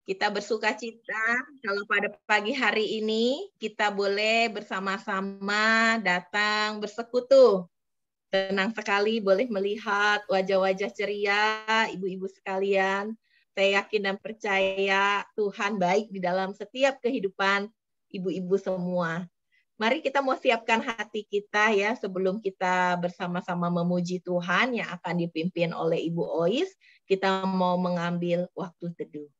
Kita bersuka cita kalau pada pagi hari ini kita boleh bersama-sama datang bersekutu. Senang sekali boleh melihat wajah-wajah ceria ibu-ibu sekalian. Saya yakin dan percaya Tuhan baik di dalam setiap kehidupan ibu-ibu semua. Mari kita mau siapkan hati kita ya sebelum kita bersama-sama memuji Tuhan yang akan dipimpin oleh Ibu Ois. Kita mau mengambil waktu teduh.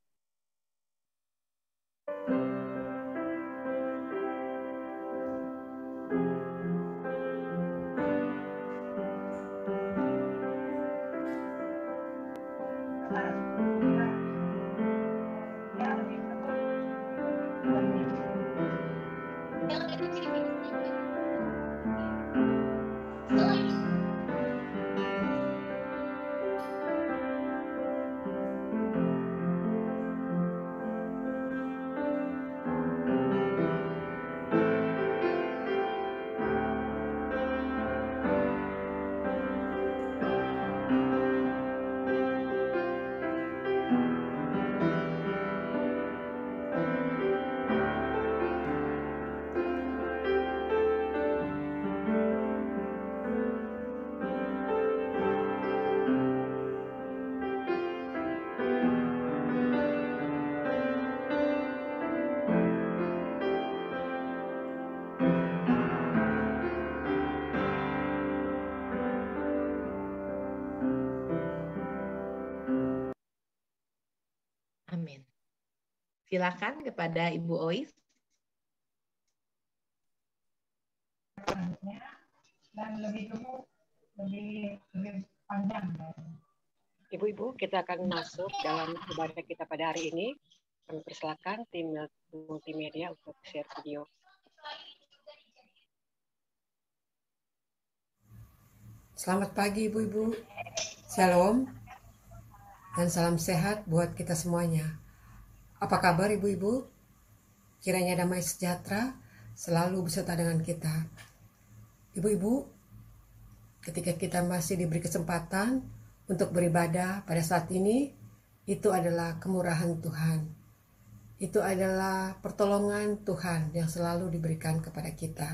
Amin. Silakan kepada Ibu Ois. Dan lebih panjang. Ibu-ibu, kita akan masuk dalam ibadah kita pada hari ini. Kami persilakan tim multimedia untuk share video. Selamat pagi ibu-ibu. Shalom. Dan salam sehat buat kita semuanya. Apa kabar ibu-ibu? Kiranya damai sejahtera selalu beserta dengan kita. Ibu-ibu, ketika kita masih diberi kesempatan untuk beribadah pada saat ini, itu adalah kemurahan Tuhan. Itu adalah pertolongan Tuhan yang selalu diberikan kepada kita.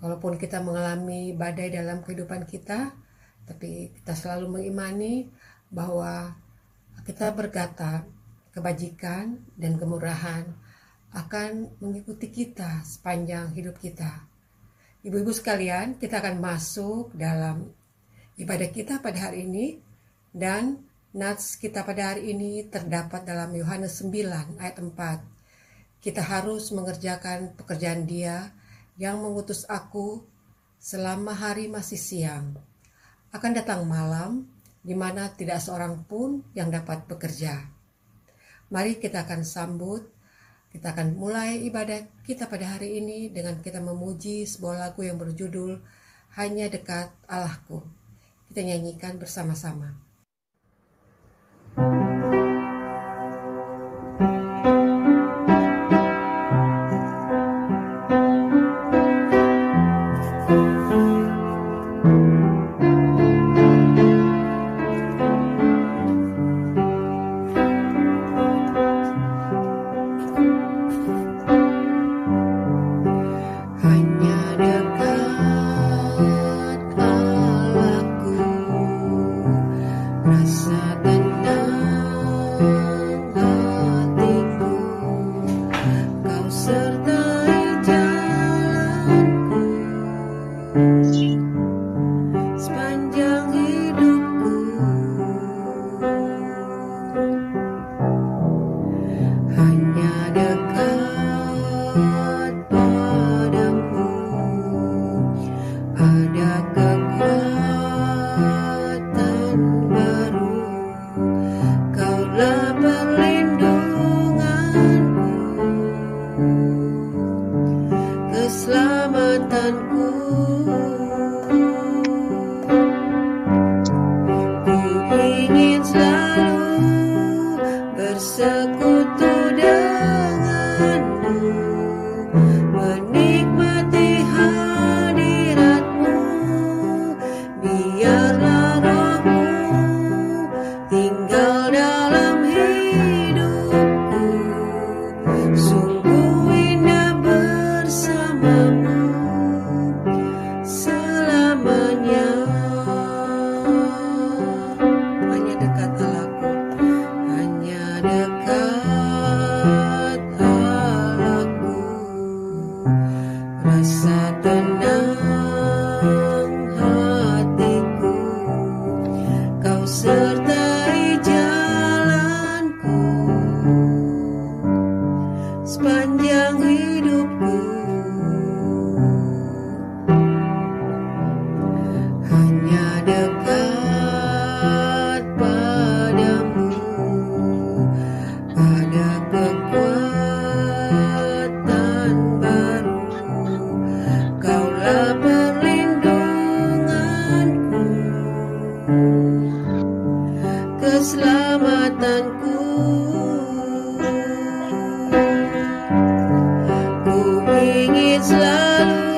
Walaupun kita mengalami badai dalam kehidupan kita, tapi kita selalu mengimani bahwa kita berkata kebajikan dan kemurahan akan mengikuti kita sepanjang hidup kita. Ibu-ibu sekalian, kita akan masuk dalam ibadah kita pada hari ini, dan nats kita pada hari ini terdapat dalam Yohanes 9 ayat 4. Kita harus mengerjakan pekerjaan Dia yang mengutus aku selama hari masih siang. Akan datang malam di mana tidak seorang pun yang dapat bekerja. Mari kita akan sambut, kita akan mulai ibadah kita pada hari ini dengan kita memuji sebuah lagu yang berjudul Hanya Dekat Allahku. Kita nyanyikan bersama-sama. Tinggal dalam hidup ada kekuatan baru. Kaulah perlindunganku, keselamatanku. Ku ingin selalu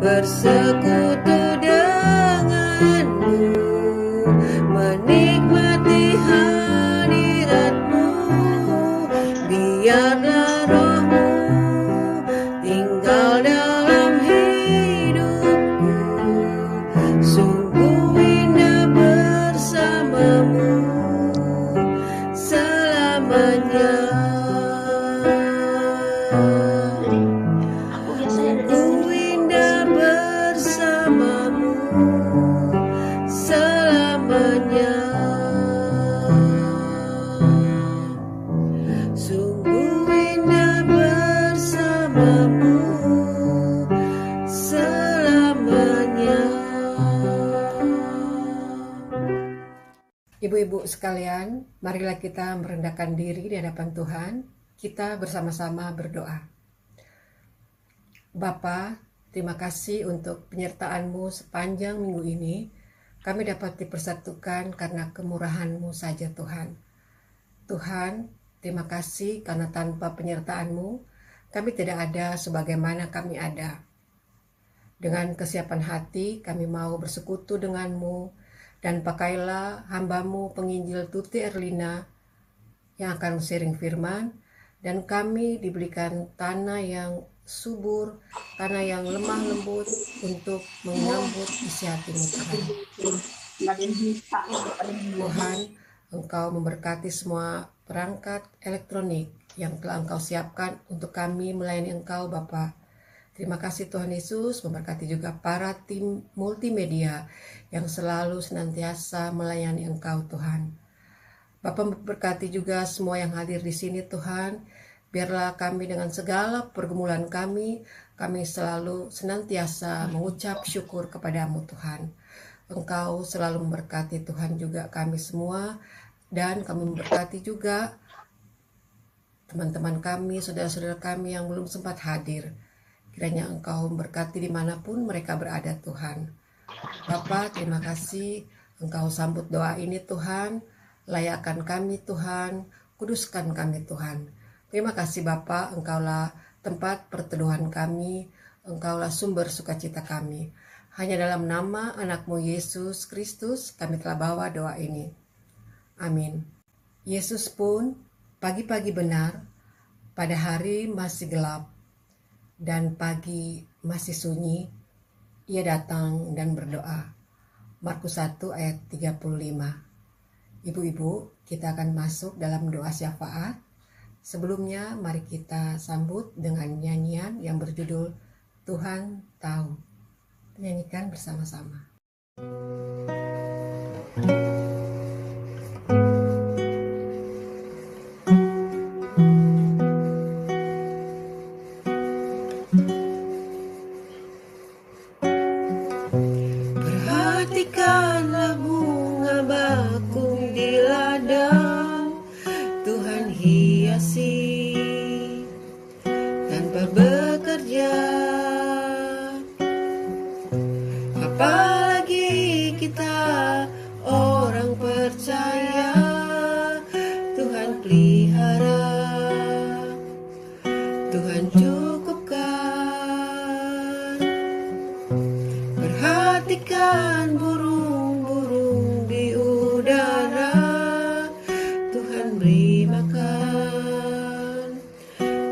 bersekutu denganmu, menikmati hadiratmu. Biarlah rohmu tinggal dalam hidupku, sungguh indah bersamamu selamanya. Sungguh indah bersamamu selamanya. Sungguh indah bersamamu selamanya. Ibu-ibu sekalian, marilah kita merendahkan diri di hadapan Tuhan. Kita bersama-sama berdoa. Bapa, terima kasih untuk penyertaan-Mu sepanjang minggu ini. Kami dapat dipersatukan karena kemurahan-Mu saja Tuhan. Tuhan, terima kasih karena tanpa penyertaan-Mu, kami tidak ada sebagaimana kami ada. Dengan kesiapan hati, kami mau bersekutu dengan-Mu, dan pakailah hamba-Mu penginjil Tuti Erlina yang akan sharing firman, dan kami diberikan tanah yang subur, tanah yang lemah lembut untuk menyambut isi hati-Mu Tuhan. Tuhan, Engkau memberkati semua perangkat elektronik yang telah Engkau siapkan untuk kami melayani Engkau Bapa. Terima kasih Tuhan Yesus, memberkati juga para tim multimedia yang selalu senantiasa melayani Engkau Tuhan. Bapa memberkati juga semua yang hadir di sini Tuhan. Biarlah kami dengan segala pergumulan kami selalu senantiasa mengucap syukur kepadamu Tuhan. Engkau selalu memberkati Tuhan juga kami semua, dan kami memberkati juga teman-teman kami, saudara-saudara kami yang belum sempat hadir. Kiranya Engkau memberkati dimanapun mereka berada Tuhan. Bapa, terima kasih Engkau sambut doa ini Tuhan. Layakkan kami Tuhan, kuduskan kami Tuhan. Terima kasih Bapa, Engkaulah tempat perteduhan kami, Engkaulah sumber sukacita kami. Hanya dalam nama anak-Mu Yesus Kristus kami telah bawa doa ini. Amin. Yesus pun pagi-pagi benar, pada hari masih gelap dan pagi masih sunyi, ia datang dan berdoa. Markus 1 ayat 35. Ibu-ibu, kita akan masuk dalam doa syafaat. Sebelumnya, mari kita sambut dengan nyanyian yang berjudul Tuhan Tahu. Nyanyikan bersama-sama. Perhatikanlah bunga bakung di ladang, Tuhan hiasi tanpa bekerja. Apalagi kita orang percaya, Tuhan pelihara, Tuhan cukupkan. Perhatikan burung-burung di udara, Tuhan beri makan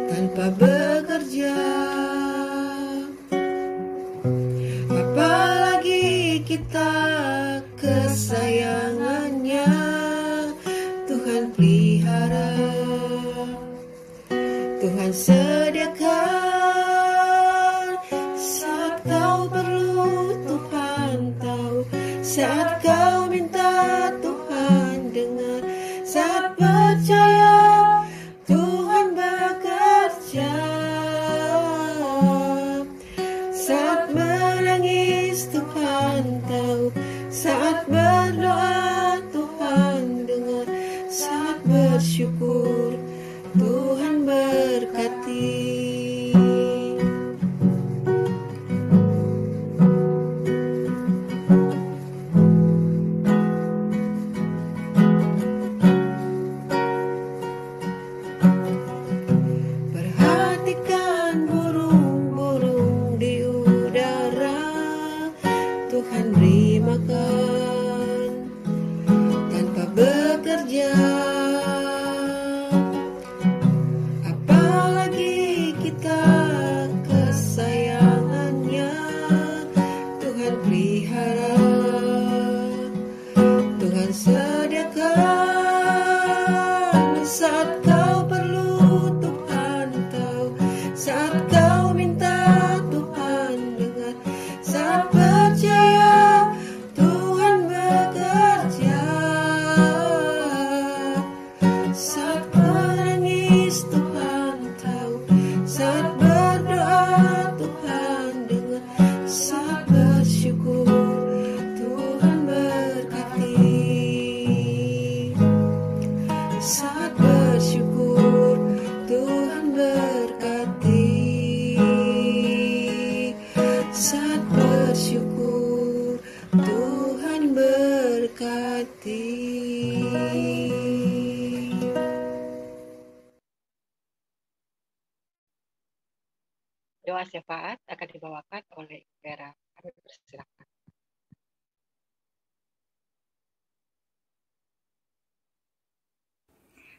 tanpa bekerja. Apalagi kita kesayangannya, Tuhan pelihara, Tuhan sediakan saat kau perlu, Tuhan tahu. Saat kau minta, Tuhan dengar. Saat percaya, Tuhan bekerja. Saat menangis, Tuhan tahu. Saat berdoa, Tuhan dengar. Saat bersyukur, bersyukur, Tuhan berkati. Perhatikan burung-burung di udara, Tuhan beri makan tanpa bekerja. Apalagi kita kesayangannya, Tuhan pelihara, Tuhan sediakan saat kau perlu, Tuhan tahu. Saat kau minta, Tuhan dengar. Saat percaya, Tuhan bekerja. Saat menangis, Tuhan tahu. Saat berdoa, Tuhan dengar. Saat bersyukur, Tuhan berkati. Saat bersyukur, Tuhan berkati. Saat bersyukur, Tuhan berkati. Doa syafaat akan dibawakan oleh Vera. Kami persilakan.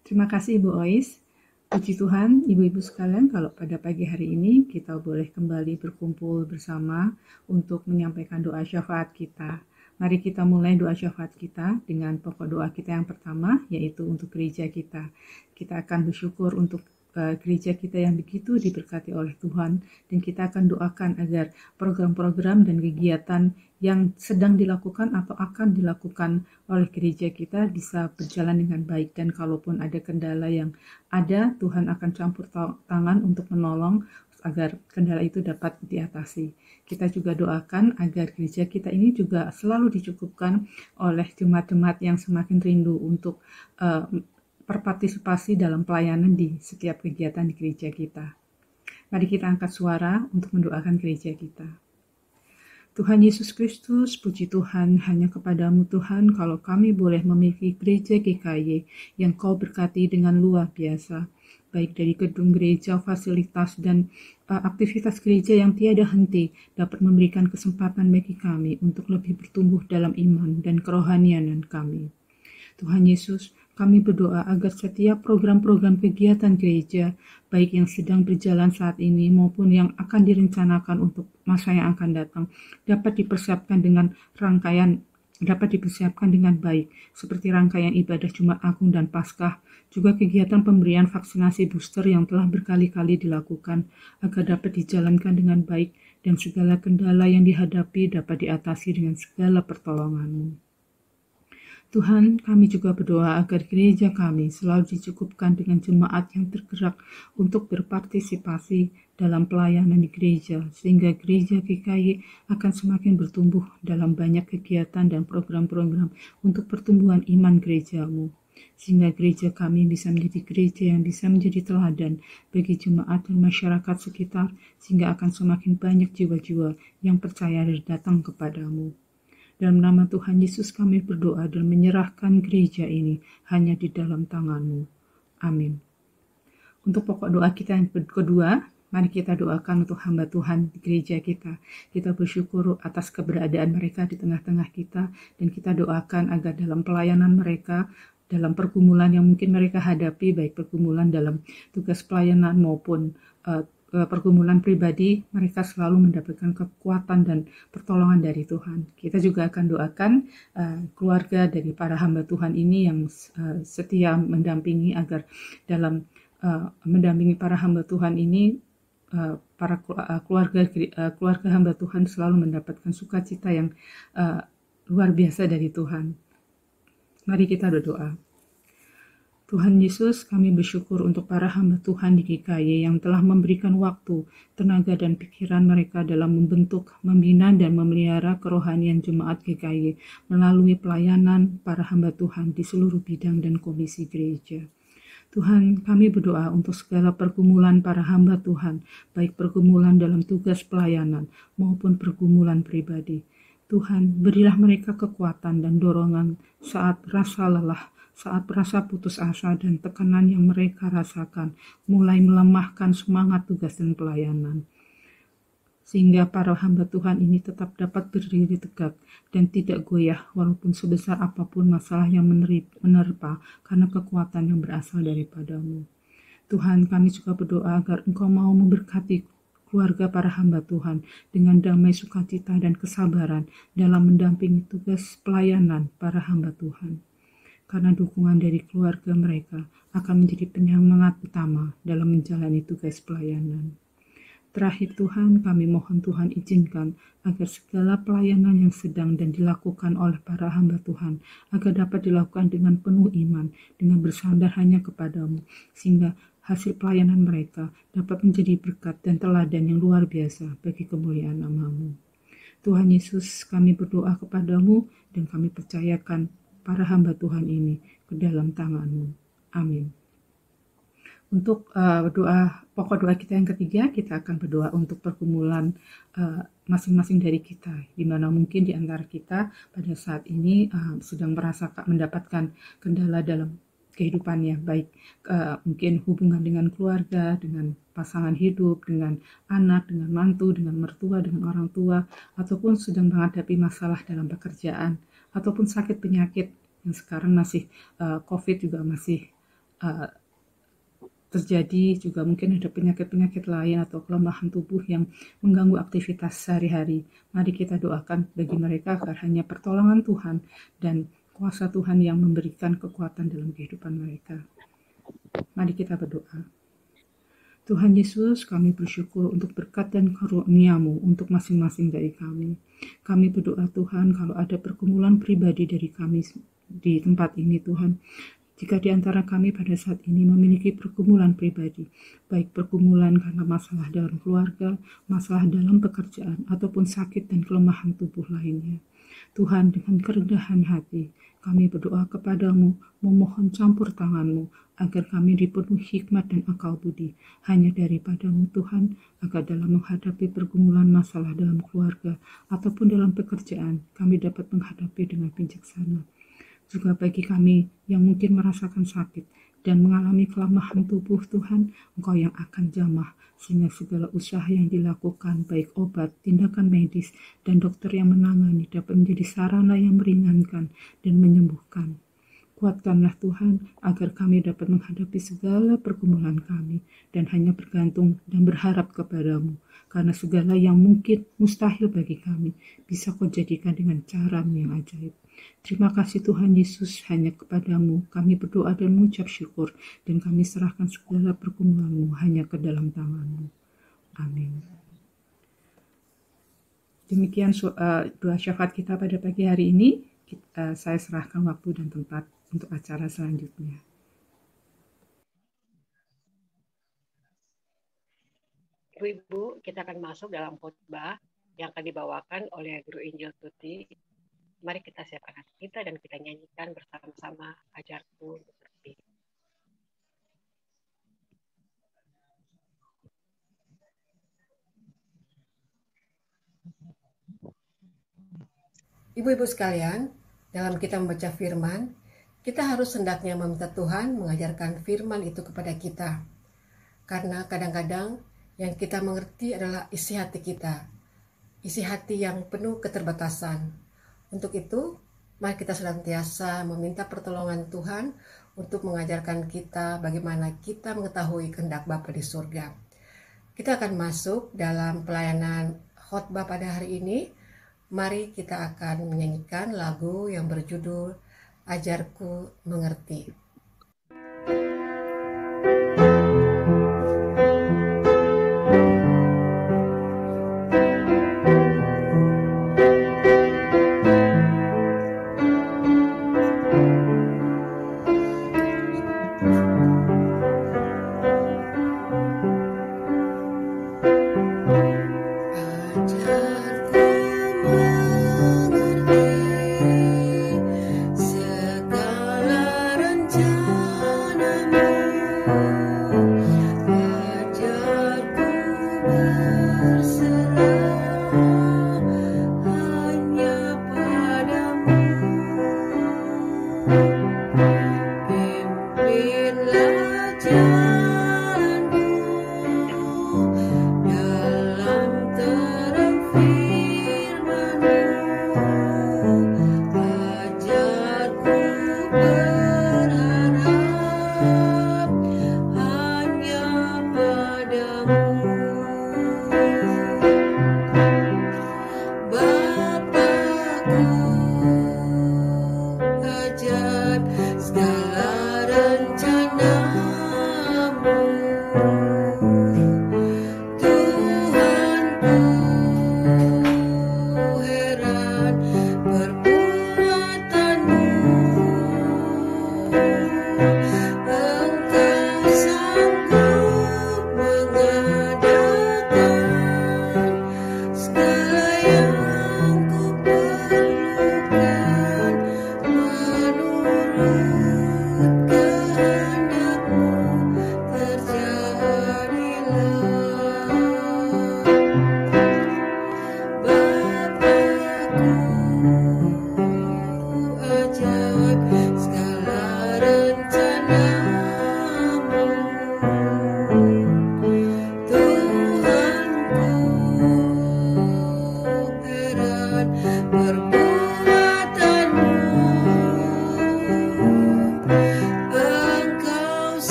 Terima kasih Ibu Ois. Puji Tuhan, Ibu-Ibu sekalian, kalau pada pagi hari ini kita boleh kembali berkumpul bersama untuk menyampaikan doa syafaat kita. Mari kita mulai doa syafaat kita dengan pokok doa kita yang pertama, yaitu untuk gereja kita. Kita akan bersyukur untuk gereja kita yang begitu diberkati oleh Tuhan, dan kita akan doakan agar program-program dan kegiatan yang sedang dilakukan atau akan dilakukan oleh gereja kita bisa berjalan dengan baik, dan kalaupun ada kendala yang ada, Tuhan akan campur tangan untuk menolong agar kendala itu dapat diatasi. Kita juga doakan agar gereja kita ini juga selalu dicukupkan oleh jemaat-jemaat yang semakin rindu untuk berpartisipasi dalam pelayanan di setiap kegiatan di gereja kita. Mari kita angkat suara untuk mendoakan gereja kita. Tuhan Yesus Kristus, puji Tuhan, hanya kepadamu Tuhan kalau kami boleh memiliki gereja GKY yang Kau berkati dengan luar biasa, baik dari gedung gereja, fasilitas, dan aktivitas gereja yang tiada henti dapat memberikan kesempatan bagi kami untuk lebih bertumbuh dalam iman dan kerohanianan kami. Tuhan Yesus, kami berdoa agar setiap program-program kegiatan gereja, baik yang sedang berjalan saat ini maupun yang akan direncanakan untuk masa yang akan datang, dapat dipersiapkan dengan baik, seperti rangkaian ibadah Jumat Agung dan Paskah, juga kegiatan pemberian vaksinasi booster yang telah berkali-kali dilakukan, agar dapat dijalankan dengan baik dan segala kendala yang dihadapi dapat diatasi dengan segala pertolongan-Mu. Tuhan, kami juga berdoa agar gereja kami selalu dicukupkan dengan jemaat yang tergerak untuk berpartisipasi dalam pelayanan di gereja, sehingga gereja GKY akan semakin bertumbuh dalam banyak kegiatan dan program-program untuk pertumbuhan iman gereja-Mu, sehingga gereja kami bisa menjadi gereja yang bisa menjadi teladan bagi jemaat dan masyarakat sekitar, sehingga akan semakin banyak jiwa-jiwa yang percaya dan datang kepadamu. Dalam nama Tuhan Yesus kami berdoa dan menyerahkan gereja ini hanya di dalam tangan-Mu. Amin. Untuk pokok doa kita yang kedua, mari kita doakan untuk hamba Tuhan di gereja kita. Kita bersyukur atas keberadaan mereka di tengah-tengah kita, dan kita doakan agar dalam pelayanan mereka, dalam pergumulan yang mungkin mereka hadapi, baik pergumulan dalam tugas pelayanan maupun pergumulan pribadi, mereka selalu mendapatkan kekuatan dan pertolongan dari Tuhan. Kita juga akan doakan keluarga dari para hamba Tuhan ini yang setia mendampingi, agar dalam mendampingi para hamba Tuhan ini, para keluarga hamba Tuhan selalu mendapatkan sukacita yang luar biasa dari Tuhan. Mari kita berdoa. Tuhan Yesus, kami bersyukur untuk para hamba Tuhan di GKY yang telah memberikan waktu, tenaga, dan pikiran mereka dalam membentuk, membina, dan memelihara kerohanian jemaat GKY melalui pelayanan para hamba Tuhan di seluruh bidang dan komisi gereja. Tuhan, kami berdoa untuk segala pergumulan para hamba Tuhan, baik pergumulan dalam tugas pelayanan maupun pergumulan pribadi. Tuhan, berilah mereka kekuatan dan dorongan saat rasa lelah, saat rasa putus asa dan tekanan yang mereka rasakan mulai melemahkan semangat tugas dan pelayanan. Sehingga para hamba Tuhan ini tetap dapat berdiri tegak dan tidak goyah walaupun sebesar apapun masalah yang menerpa karena kekuatan yang berasal daripadamu. Tuhan, kami juga berdoa agar Engkau mau memberkati keluarga para hamba Tuhan dengan damai sukacita dan kesabaran dalam mendampingi tugas pelayanan para hamba Tuhan. Karena dukungan dari keluarga mereka akan menjadi penyemangat utama dalam menjalani tugas pelayanan. Terakhir Tuhan, kami mohon Tuhan izinkan agar segala pelayanan yang sedang dan dilakukan oleh para hamba Tuhan agar dapat dilakukan dengan penuh iman, dengan bersandar hanya kepadamu, sehingga hasil pelayanan mereka dapat menjadi berkat dan teladan yang luar biasa bagi kemuliaan nama-Mu. Tuhan Yesus, kami berdoa kepadamu dan kami percayakan para hamba Tuhan ini ke dalam tangan-Mu. Amin. Untuk pokok doa kita yang ketiga, kita akan berdoa untuk pergumulan masing-masing dari kita, di mana mungkin di antara kita pada saat ini sedang mendapatkan kendala dalam kehidupannya, baik mungkin hubungan dengan keluarga, dengan pasangan hidup, dengan anak, dengan mantu, dengan mertua, dengan orang tua, ataupun sedang menghadapi masalah dalam pekerjaan, ataupun sakit penyakit yang sekarang masih COVID juga masih terjadi, juga mungkin ada penyakit-penyakit lain atau kelemahan tubuh yang mengganggu aktivitas sehari-hari. Mari kita doakan bagi mereka agar hanya pertolongan Tuhan dan kuasa Tuhan yang memberikan kekuatan dalam kehidupan mereka. Mari kita berdoa. Tuhan Yesus, kami bersyukur untuk berkat dan karunia-Mu untuk masing-masing dari kami. Kami berdoa Tuhan, kalau ada pergumulan pribadi dari kami di tempat ini Tuhan, jika di antara kami pada saat ini memiliki pergumulan pribadi, baik pergumulan karena masalah dalam keluarga, masalah dalam pekerjaan, ataupun sakit dan kelemahan tubuh lainnya. Tuhan, dengan kerendahan hati, kami berdoa kepadamu, memohon campur tangan-Mu, agar kami dipenuhi hikmat dan akal budi, hanya daripadamu Tuhan, agar dalam menghadapi pergumulan masalah dalam keluarga, ataupun dalam pekerjaan, kami dapat menghadapi dengan bijaksana. Juga bagi kami yang mungkin merasakan sakit dan mengalami kelemahan tubuh Tuhan, Engkau yang akan jamah, sehingga segala usaha yang dilakukan, baik obat, tindakan medis, dan dokter yang menangani dapat menjadi sarana yang meringankan dan menyembuhkan. Kuatkanlah Tuhan, agar kami dapat menghadapi segala pergumulan kami, dan hanya bergantung dan berharap kepadamu, karena segala yang mungkin mustahil bagi kami, bisa Kau jadikan dengan cara-Mu yang ajaib. Terima kasih Tuhan Yesus, hanya kepadamu kami berdoa dan mengucap syukur, dan kami serahkan segala pergumulan-Mu hanya ke dalam tangan-Mu. Amin. Demikian doa syafaat kita pada pagi hari ini. Saya serahkan waktu dan tempat untuk acara selanjutnya. Ibu-ibu, kita akan masuk dalam khotbah yang akan dibawakan oleh Guru Injil Tuti. Mari kita siapkan hati kita dan kita nyanyikan bersama-sama Ajarku untuk Mengerti. Ibu-ibu sekalian, dalam kita membaca firman, kita harus hendaknya meminta Tuhan mengajarkan firman itu kepada kita. Karena kadang-kadang yang kita mengerti adalah isi hati kita, isi hati yang penuh keterbatasan. Untuk itu, mari kita senantiasa meminta pertolongan Tuhan untuk mengajarkan kita bagaimana kita mengetahui kehendak Bapa di surga. Kita akan masuk dalam pelayanan khotbah pada hari ini. Mari kita akan menyanyikan lagu yang berjudul Ajarku Mengerti. Segala rencana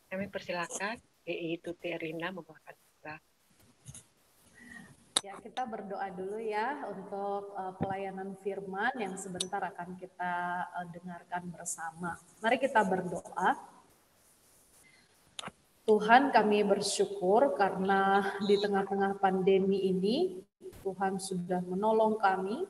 Kami persilakan DI Tuti Erina membawakan doa. Ya, kita berdoa dulu ya untuk pelayanan firman yang sebentar akan kita dengarkan bersama. Mari kita berdoa. Tuhan, kami bersyukur karena di tengah-tengah pandemi ini Tuhan sudah menolong kami.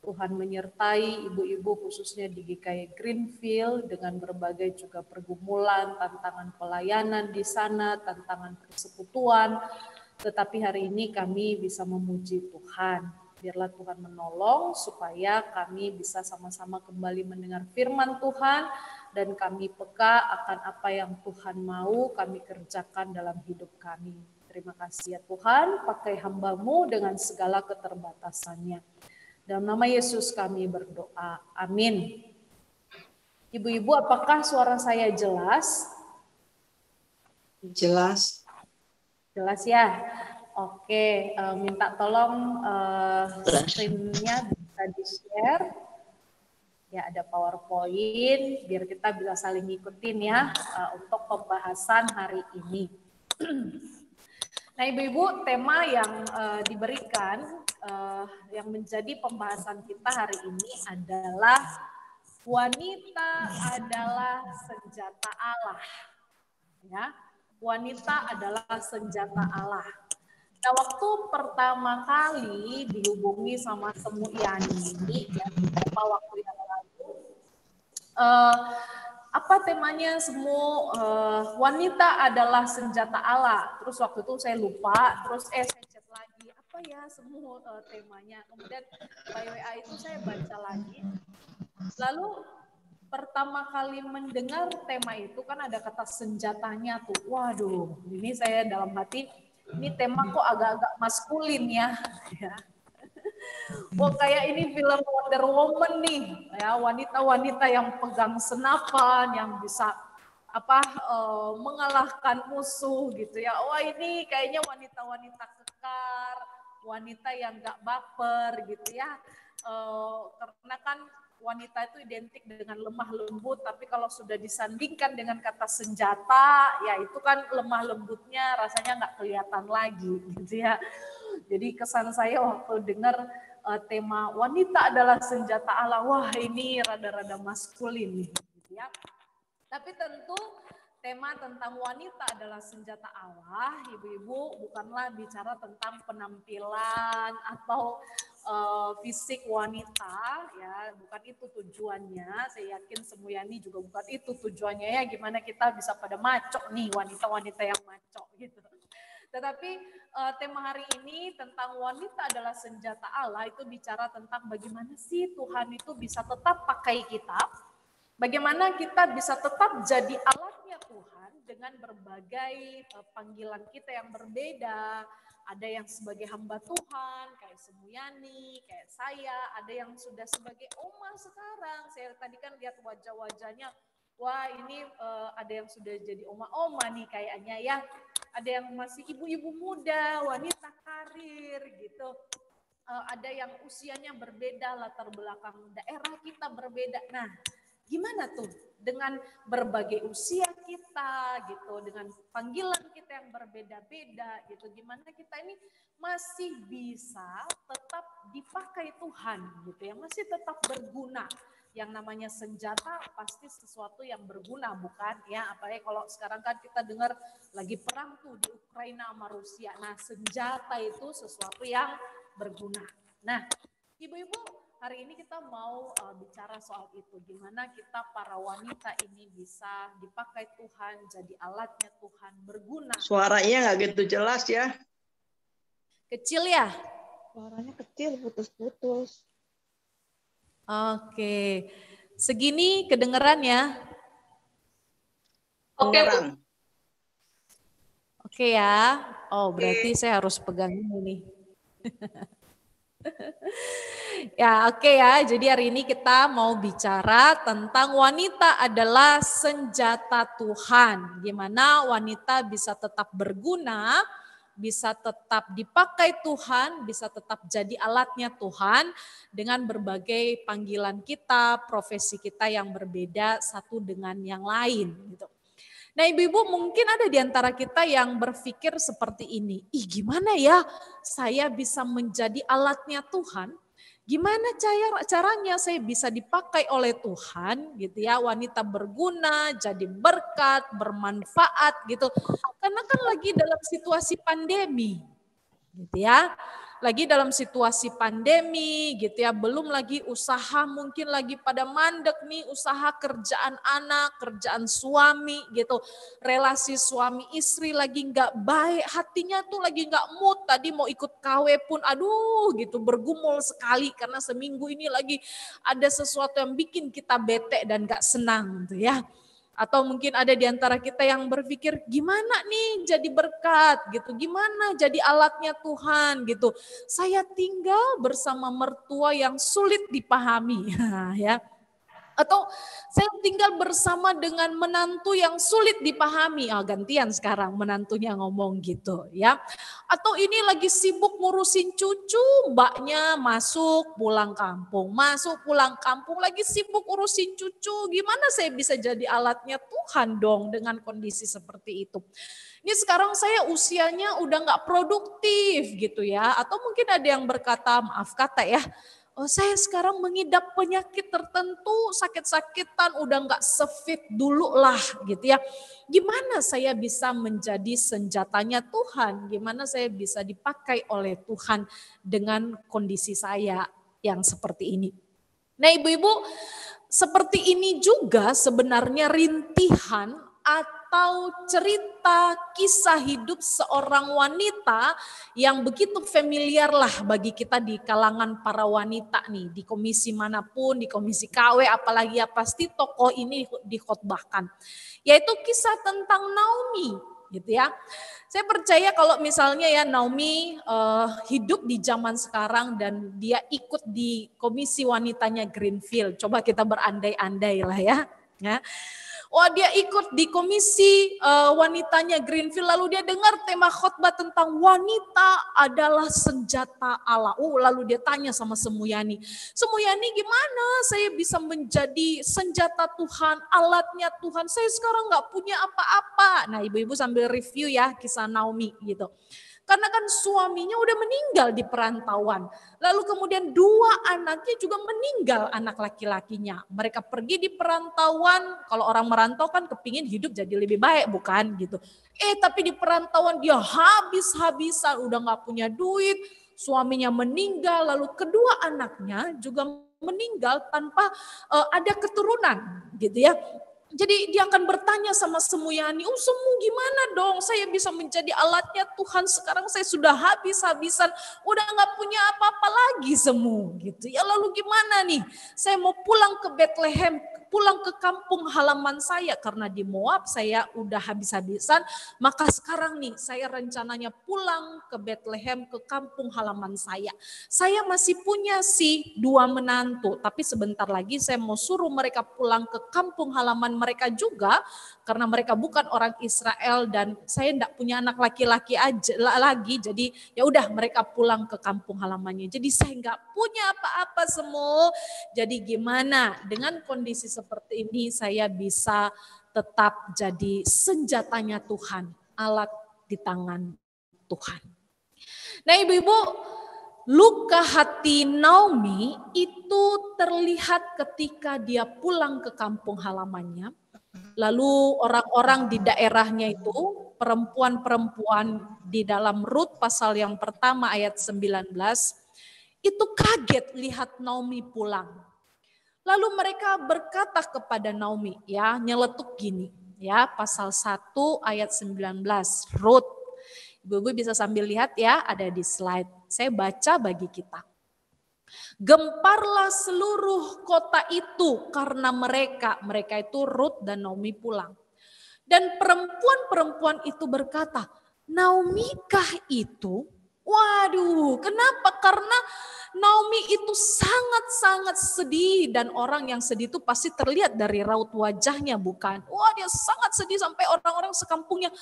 Tuhan menyertai ibu-ibu khususnya di GKI Greenfield dengan berbagai juga pergumulan, tantangan pelayanan di sana, tantangan persekutuan. Tetapi hari ini kami bisa memuji Tuhan. Biarlah Tuhan menolong supaya kami bisa sama-sama kembali mendengar firman Tuhan dan kami peka akan apa yang Tuhan mau kami kerjakan dalam hidup kami. Terima kasih ya Tuhan, pakai hamba-Mu dengan segala keterbatasannya. Dalam nama Yesus kami berdoa. Amin. Ibu-ibu, apakah suara saya jelas? Jelas. Jelas ya? Oke, minta tolong screen-nya bisa di-share. Ya, ada PowerPoint, biar kita bisa saling ngikutin ya untuk pembahasan hari ini. Nah, ibu-ibu, tema yang diberikan, yang menjadi pembahasan kita hari ini adalah wanita adalah senjata Allah. Ya, wanita adalah senjata Allah. Nah, waktu pertama kali dihubungi sama Semu Yani ya, beberapa waktu yang lalu, apa temanya Semu? Wanita adalah senjata Allah. Terus waktu itu saya lupa, terus saya chat lagi, apa ya Semu temanya. Kemudian by WA itu saya baca lagi. Lalu pertama kali mendengar tema itu kan ada kata senjatanya tuh. Waduh, ini saya dalam hati, ini tema kok agak-agak maskulin ya. Oh, kayak ini film Wonder Woman nih, ya, wanita-wanita yang pegang senapan, yang bisa mengalahkan musuh gitu ya. Wah, ini kayaknya wanita-wanita kekar, wanita yang gak baper gitu ya. Karena kan wanita itu identik dengan lemah lembut, tapi kalau sudah disandingkan dengan kata senjata, ya itu kan lemah lembutnya rasanya nggak kelihatan lagi, gitu ya. Jadi kesan saya waktu dengar tema wanita adalah senjata Allah. Wah, ini rada-rada maskulin nih, gitu ya. Tapi tentu tema tentang wanita adalah senjata Allah, ibu-ibu, bukanlah bicara tentang penampilan atau fisik wanita, ya, bukan itu tujuannya. Saya yakin Semuyani juga bukan itu tujuannya, ya, gimana kita bisa pada maco nih, wanita-wanita yang maco gitu. Tetapi tema hari ini tentang wanita adalah senjata Allah itu bicara tentang bagaimana sih Tuhan itu bisa tetap pakai kita, bagaimana kita bisa tetap jadi alatnya Tuhan dengan berbagai panggilan kita yang berbeda. Ada yang sebagai hamba Tuhan, kayak Semuyani, kayak saya. Ada yang sudah sebagai oma sekarang. Saya tadi kan lihat wajah-wajahnya. Wah, ini ada yang sudah jadi oma-oma nih kayaknya, ya. Ada yang masih ibu-ibu muda, wanita karir gitu. Ada yang usianya berbeda, latar belakang daerah kita berbeda. Nah, gimana tuh dengan berbagai usia kita gitu, dengan panggilan kita yang berbeda-beda gitu, gimana kita ini masih bisa tetap dipakai Tuhan gitu ya, masih tetap berguna. Yang namanya senjata pasti sesuatu yang berguna, bukan ya, apalagi kalau sekarang kan kita dengar lagi perang tuh di Ukraina sama Rusia. Nah, senjata itu sesuatu yang berguna. Nah, ibu-ibu, hari ini kita mau bicara soal itu, gimana kita para wanita ini bisa dipakai Tuhan, jadi alatnya Tuhan, berguna. Suaranya nggak gitu jelas ya. Kecil ya? Suaranya kecil, putus-putus. Oke, segini kedengeran ya? Oke, Bu. Oke ya. Oh, berarti saya harus pegang ini nih. Ya, oke ya. Jadi hari ini kita mau bicara tentang wanita adalah senjata Tuhan. Gimana wanita bisa tetap berguna, bisa tetap dipakai Tuhan, bisa tetap jadi alatnya Tuhan dengan berbagai panggilan kita, profesi kita yang berbeda satu dengan yang lain gitu. Nah, ibu-ibu, mungkin ada di antara kita yang berpikir seperti ini. Ih, gimana ya saya bisa menjadi alatnya Tuhan? Gimana caranya saya bisa dipakai oleh Tuhan gitu ya, wanita berguna, jadi berkat, bermanfaat gitu. Karena kan lagi dalam situasi pandemi gitu ya. Lagi dalam situasi pandemi gitu ya, belum lagi usaha mungkin lagi pada mandek nih, usaha kerjaan anak, kerjaan suami gitu. Relasi suami istri lagi nggak baik, hatinya tuh lagi nggak mood, tadi mau ikut KW pun aduh gitu, bergumul sekali karena seminggu ini lagi ada sesuatu yang bikin kita bete dan nggak senang gitu ya. Atau mungkin ada di antara kita yang berpikir gimana nih jadi berkat gitu, gimana jadi alatnya Tuhan gitu. Saya tinggal bersama mertua yang sulit dipahami ya. Atau saya tinggal bersama dengan menantu yang sulit dipahami. Gantian sekarang menantunya ngomong gitu ya. Atau ini lagi sibuk ngurusin cucu, mbaknya masuk pulang kampung, lagi sibuk urusin cucu. Gimana saya bisa jadi alatnya Tuhan dong dengan kondisi seperti itu? Ini sekarang saya usianya udah gak produktif gitu ya. Atau mungkin ada yang berkata, maaf kata ya, oh, saya sekarang mengidap penyakit tertentu, sakit-sakitan, udah nggak sefit dulu lah gitu ya. Gimana saya bisa menjadi senjatanya Tuhan? Gimana saya bisa dipakai oleh Tuhan dengan kondisi saya yang seperti ini? Nah, ibu-ibu, seperti ini juga sebenarnya rintihan atau cerita kisah hidup seorang wanita yang begitu familiar lah bagi kita di kalangan para wanita nih, di komisi manapun, di komisi KW apalagi ya pasti tokoh ini dikhotbahkan, yaitu kisah tentang Naomi gitu ya. Saya percaya kalau misalnya ya Naomi hidup di zaman sekarang dan dia ikut di komisi wanitanya Greenfield, coba kita berandai-andai lah ya. Wah, dia ikut di komisi wanitanya Greenfield, lalu dia dengar tema khotbah tentang wanita adalah senjata Allah. Lalu dia tanya sama Semuyani, Semuyani gimana saya bisa menjadi senjata Tuhan, alatnya Tuhan, saya sekarang gak punya apa-apa. Nah, ibu-ibu sambil review ya kisah Naomi gitu. Karena kan suaminya udah meninggal di perantauan. Lalu kemudian 2 anaknya juga meninggal, anak laki-lakinya. Mereka pergi di perantauan, kalau orang merantau kan kepingin hidup jadi lebih baik, bukan gitu. Tapi di perantauan dia habis-habisan, udah gak punya duit, suaminya meninggal, lalu kedua anaknya juga meninggal tanpa ada keturunan gitu ya. Jadi dia akan bertanya sama Semu Yani, Semu gimana dong saya bisa menjadi alatnya Tuhan, sekarang saya sudah habis-habisan, udah gak punya apa-apa lagi Semu gitu ya. Lalu gimana nih, saya mau pulang ke Bethlehem, pulang ke kampung halaman saya, karena di Moab saya udah habis-habisan, maka sekarang nih saya rencananya pulang ke Bethlehem, ke kampung halaman saya. Saya masih punya sih 2 menantu, tapi sebentar lagi saya mau suruh mereka pulang ke kampung halaman mereka juga, karena mereka bukan orang Israel dan saya enggak punya anak laki-laki aja lagi, jadi ya udah mereka pulang ke kampung halamannya. Jadi saya enggak punya apa-apa semua. Jadi gimana dengan kondisi seperti ini saya bisa tetap jadi senjatanya Tuhan, alat di tangan Tuhan. Nah ibu-ibu, luka hati Naomi itu terlihat ketika dia pulang ke kampung halamannya. Lalu orang-orang di daerahnya itu, perempuan-perempuan di dalam Rut pasal yang pertama ayat 19, itu kaget lihat Naomi pulang. Lalu mereka berkata kepada Naomi, ya nyeletuk gini, ya pasal 1 ayat 19, Rut. Ibu-ibu bisa sambil lihat ya, ada di slide. Saya baca bagi kita. Gemparlah seluruh kota itu karena mereka itu Rut dan Naomi pulang. Dan perempuan-perempuan itu berkata, Naomi-kah itu? Waduh, kenapa? Karena Naomi itu sangat-sangat sedih dan orang yang sedih itu pasti terlihat dari raut wajahnya, bukan? Wah, dia sangat sedih sampai orang-orang sekampungnya,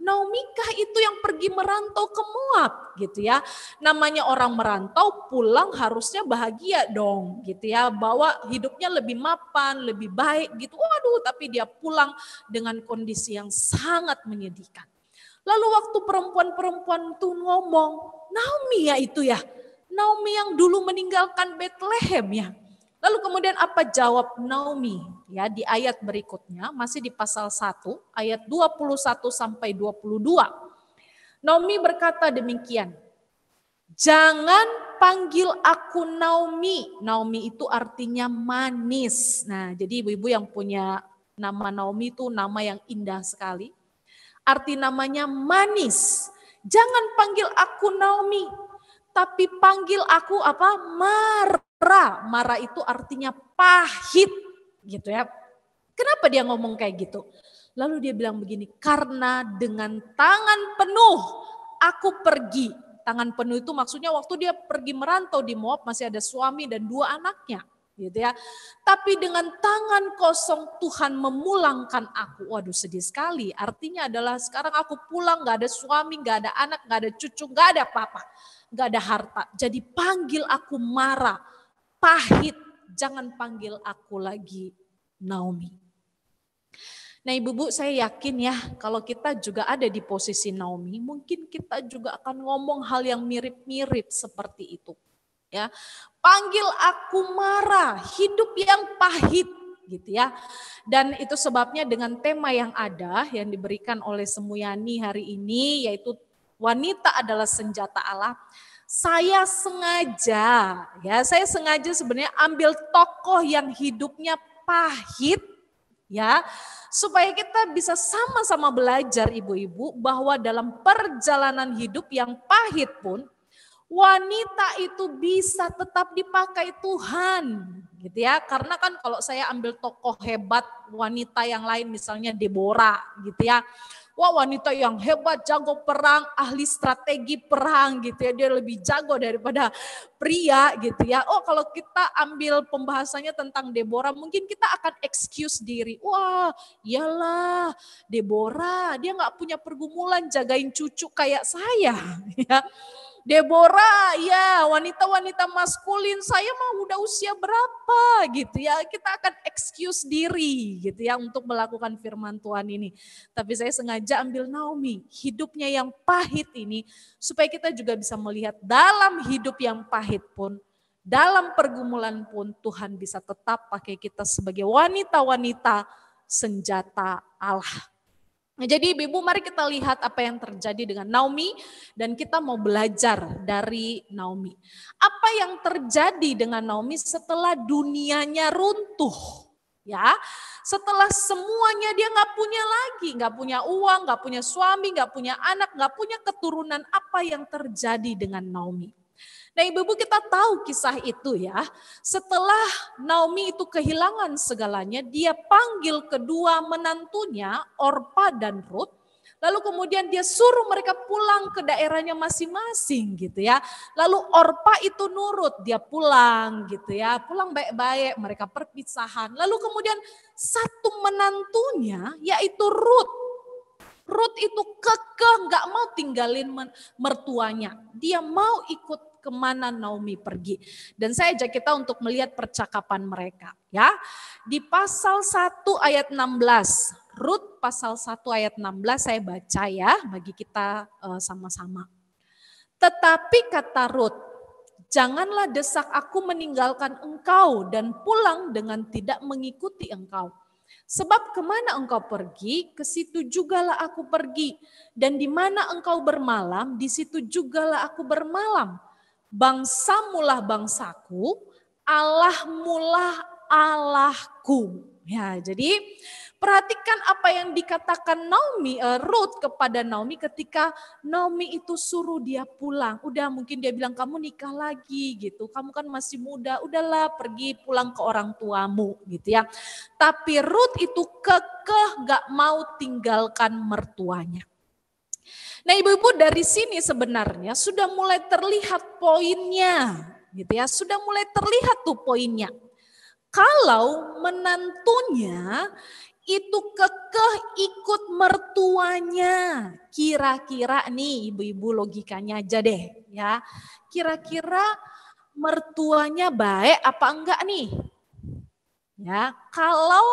Naomi-kah itu yang pergi merantau ke Moab gitu ya. Namanya orang merantau pulang harusnya bahagia dong gitu ya. Bahwa hidupnya lebih mapan, lebih baik gitu. Waduh, tapi dia pulang dengan kondisi yang sangat menyedihkan. Lalu waktu perempuan-perempuan itu ngomong, Naomi ya itu ya. Naomi yang dulu meninggalkan Bethlehem ya. Lalu kemudian apa jawab Naomi? Ya, di ayat berikutnya masih di pasal 1 ayat 21 sampai 22. Naomi berkata demikian. Jangan panggil aku Naomi. Naomi itu artinya manis. Nah, jadi ibu-ibu yang punya nama Naomi itu nama yang indah sekali. Arti namanya manis. Jangan panggil aku Naomi, tapi panggil aku apa? Mara itu artinya pahit gitu ya. Kenapa dia ngomong kayak gitu? Lalu dia bilang begini, karena dengan tangan penuh aku pergi. Tangan penuh itu maksudnya waktu dia pergi merantau di Moab masih ada suami dan 2 anaknya. Gitu ya. Tapi dengan tangan kosong Tuhan memulangkan aku. Waduh sedih sekali. Artinya adalah sekarang aku pulang gak ada suami, gak ada anak, gak ada cucu, gak ada apa-apa. Gak ada harta. Jadi panggil aku Mara, pahit. Jangan panggil aku lagi Naomi. Nah ibu-ibu saya yakin ya kalau kita juga ada di posisi Naomi, mungkin kita juga akan ngomong hal yang mirip-mirip seperti itu. Ya, panggil aku Mara, hidup yang pahit gitu ya. Dan itu sebabnya dengan tema yang ada yang diberikan oleh Semu Yani hari ini yaitu wanita adalah senjata Allah. Saya sengaja sebenarnya ambil tokoh yang hidupnya pahit ya, supaya kita bisa sama-sama belajar ibu-ibu bahwa dalam perjalanan hidup yang pahit pun wanita itu bisa tetap dipakai Tuhan gitu ya. Karena kan kalau saya ambil tokoh hebat wanita yang lain misalnya Deborah gitu ya. Wah wanita yang hebat, jago perang, ahli strategi perang gitu ya. Dia lebih jago daripada pria gitu ya. Oh kalau kita ambil pembahasannya tentang Deborah mungkin kita akan excuse diri. Wah iyalah Deborah dia gak punya pergumulan jagain cucu kayak saya ya. Deborah ya wanita-wanita maskulin saya mah udah usia berapa apa gitu ya. Kita akan excuse diri gitu ya untuk melakukan firman Tuhan ini. Tapi saya sengaja ambil Naomi, hidupnya yang pahit ini, supaya kita juga bisa melihat dalam hidup yang pahit pun, dalam pergumulan pun Tuhan bisa tetap pakai kita sebagai wanita-wanita senjata Allah. Nah, jadi ibu-ibu mari kita lihat apa yang terjadi dengan Naomi dan kita mau belajar dari Naomi. Apa yang terjadi dengan Naomi setelah dunianya runtuh? Ya, setelah semuanya dia nggak punya lagi, nggak punya uang, nggak punya suami, nggak punya anak, nggak punya keturunan. Apa yang terjadi dengan Naomi? Nah ibu-ibu kita tahu kisah itu ya. Setelah Naomi itu kehilangan segalanya, dia panggil kedua menantunya, Orpa dan Rut. Lalu kemudian dia suruh mereka pulang ke daerahnya masing-masing gitu ya. Lalu Orpa itu nurut, dia pulang gitu ya. Pulang baik-baik, mereka perpisahan. Lalu kemudian satu menantunya yaitu Rut. Rut itu kekeh gak mau tinggalin mertuanya. Dia mau ikut kemana Naomi pergi. Dan saya ajak kita untuk melihat percakapan mereka. Ya, di pasal 1 ayat 16. Rut pasal 1 ayat 16 saya baca ya bagi kita sama-sama. Tetapi kata Rut, janganlah desak aku meninggalkan engkau dan pulang dengan tidak mengikuti engkau. Sebab kemana engkau pergi, ke situ jugalah aku pergi. Dan di mana engkau bermalam, di situ jugalah aku bermalam. Bangsamulah bangsaku, Allahmulah Allahku. Ya, jadi perhatikan apa yang dikatakan Naomi, Rut kepada Naomi ketika Naomi itu suruh dia pulang. Udah mungkin dia bilang kamu nikah lagi gitu, kamu kan masih muda, udahlah pergi pulang ke orang tuamu gitu ya. Tapi Rut itu kekeh gak mau tinggalkan mertuanya. Nah ibu-ibu dari sini sebenarnya sudah mulai terlihat poinnya gitu ya. Sudah mulai terlihat tuh poinnya. Kalau menantunya itu kekeh ikut mertuanya. Kira-kira nih ibu-ibu logikanya aja deh ya. Kira-kira mertuanya baik apa enggak nih? Ya, kalau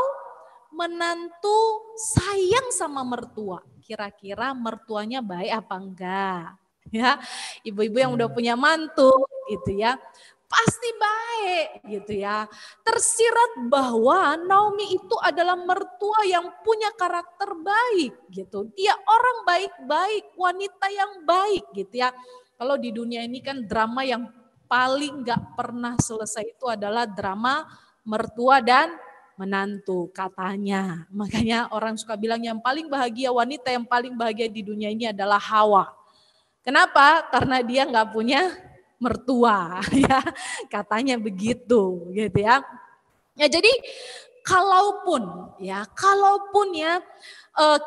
menantu sayang sama mertua, kira-kira mertuanya baik apa enggak? Ya, ibu-ibu yang udah punya mantu gitu ya, pasti baik gitu ya. Tersirat bahwa Naomi itu adalah mertua yang punya karakter baik gitu. Dia orang baik-baik, wanita yang baik gitu ya. Kalau di dunia ini kan drama yang paling enggak pernah selesai itu adalah drama mertua dan menantu katanya. Makanya orang suka bilang yang paling bahagia, wanita yang paling bahagia di dunia ini adalah Hawa. Kenapa? Karena dia nggak punya mertua, ya katanya begitu, gitu ya. Ya jadi kalaupun ya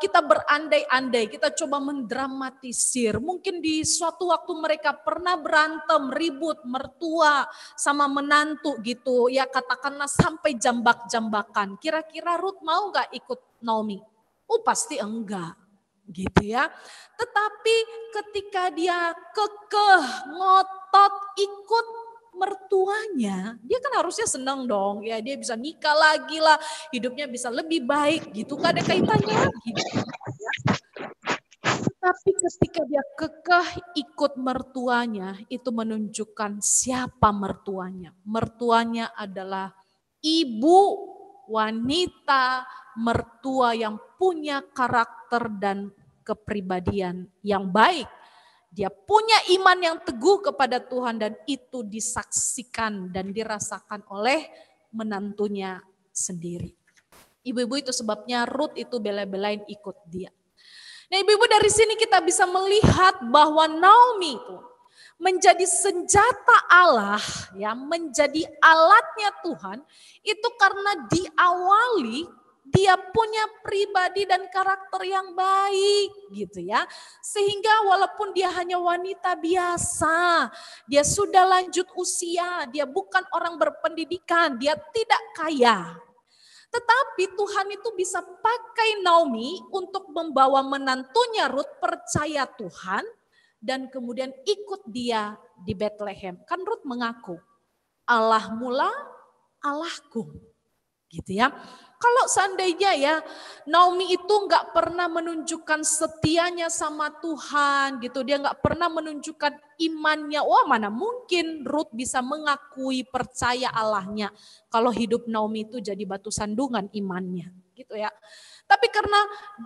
kita berandai-andai, kita coba mendramatisir. Mungkin di suatu waktu mereka pernah berantem, ribut, mertua sama menantu gitu. Ya katakanlah sampai jambak-jambakan. Kira-kira Rut mau gak ikut Naomi? Pasti enggak gitu ya. Tetapi ketika dia kekeh, ngotot, ikut mertuanya, dia kan harusnya senang dong, ya dia bisa nikah lagi lah, hidupnya bisa lebih baik gitu, gak ada kaitannya lagi. Tapi ketika dia kekeh ikut mertuanya, itu menunjukkan siapa mertuanya. Mertuanya adalah ibu wanita, mertua yang punya karakter dan kepribadian yang baik. Dia punya iman yang teguh kepada Tuhan dan itu disaksikan dan dirasakan oleh menantunya sendiri. Ibu-ibu itu sebabnya Rut itu bela-belain ikut dia. Nah ibu-ibu dari sini kita bisa melihat bahwa Naomi itu menjadi senjata Allah, ya, menjadi alatnya Tuhan itu karena diawali dia punya pribadi dan karakter yang baik gitu ya. Sehingga walaupun dia hanya wanita biasa, dia sudah lanjut usia, dia bukan orang berpendidikan, dia tidak kaya. Tetapi Tuhan itu bisa pakai Naomi untuk membawa menantunya Rut percaya Tuhan dan kemudian ikut dia di Bethlehem. Kan Rut mengaku, Allah mula, Allahku. Gitu ya. Kalau seandainya ya Naomi itu nggak pernah menunjukkan setianya sama Tuhan gitu, dia nggak pernah menunjukkan imannya, wah mana mungkin Ruth bisa mengakui percaya Allahnya kalau hidup Naomi itu jadi batu sandungan imannya gitu ya. Tapi karena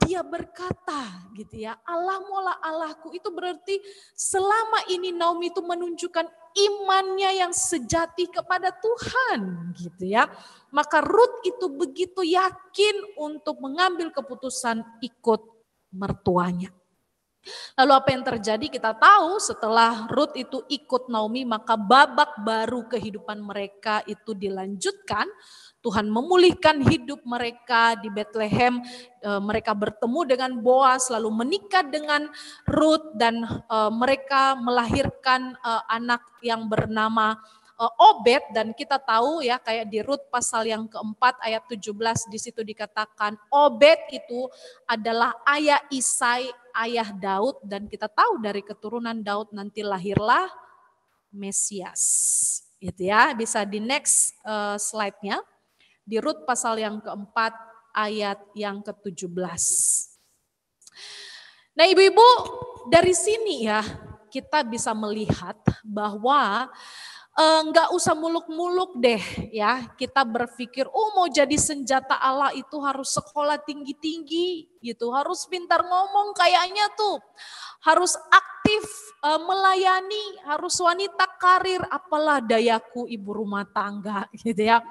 dia berkata gitu ya, Allahmu lah Allahku, itu berarti selama ini Naomi itu menunjukkan imannya yang sejati kepada Tuhan gitu ya. Maka Ruth itu begitu yakin untuk mengambil keputusan ikut mertuanya. Lalu apa yang terjadi kita tahu setelah Ruth itu ikut Naomi, maka babak baru kehidupan mereka itu dilanjutkan. Tuhan memulihkan hidup mereka di Bethlehem, mereka bertemu dengan Boas lalu menikah dengan Ruth dan mereka melahirkan anak yang bernama Obed, dan kita tahu ya kayak di Rut pasal yang keempat ayat 17 di situ dikatakan Obed itu adalah ayah Isai, ayah Daud, dan kita tahu dari keturunan Daud nanti lahirlah Mesias. Gitu ya, bisa di next slide-nya. Di Rut pasal yang keempat ayat yang ke-17. Nah ibu-ibu, dari sini ya kita bisa melihat bahwa nggak usah muluk-muluk deh ya, kita berpikir mau jadi senjata Allah itu harus sekolah tinggi-tinggi gitu, harus pintar ngomong kayaknya tuh, harus aktif melayani, harus wanita karir, apalah dayaku ibu rumah tangga gitu ya,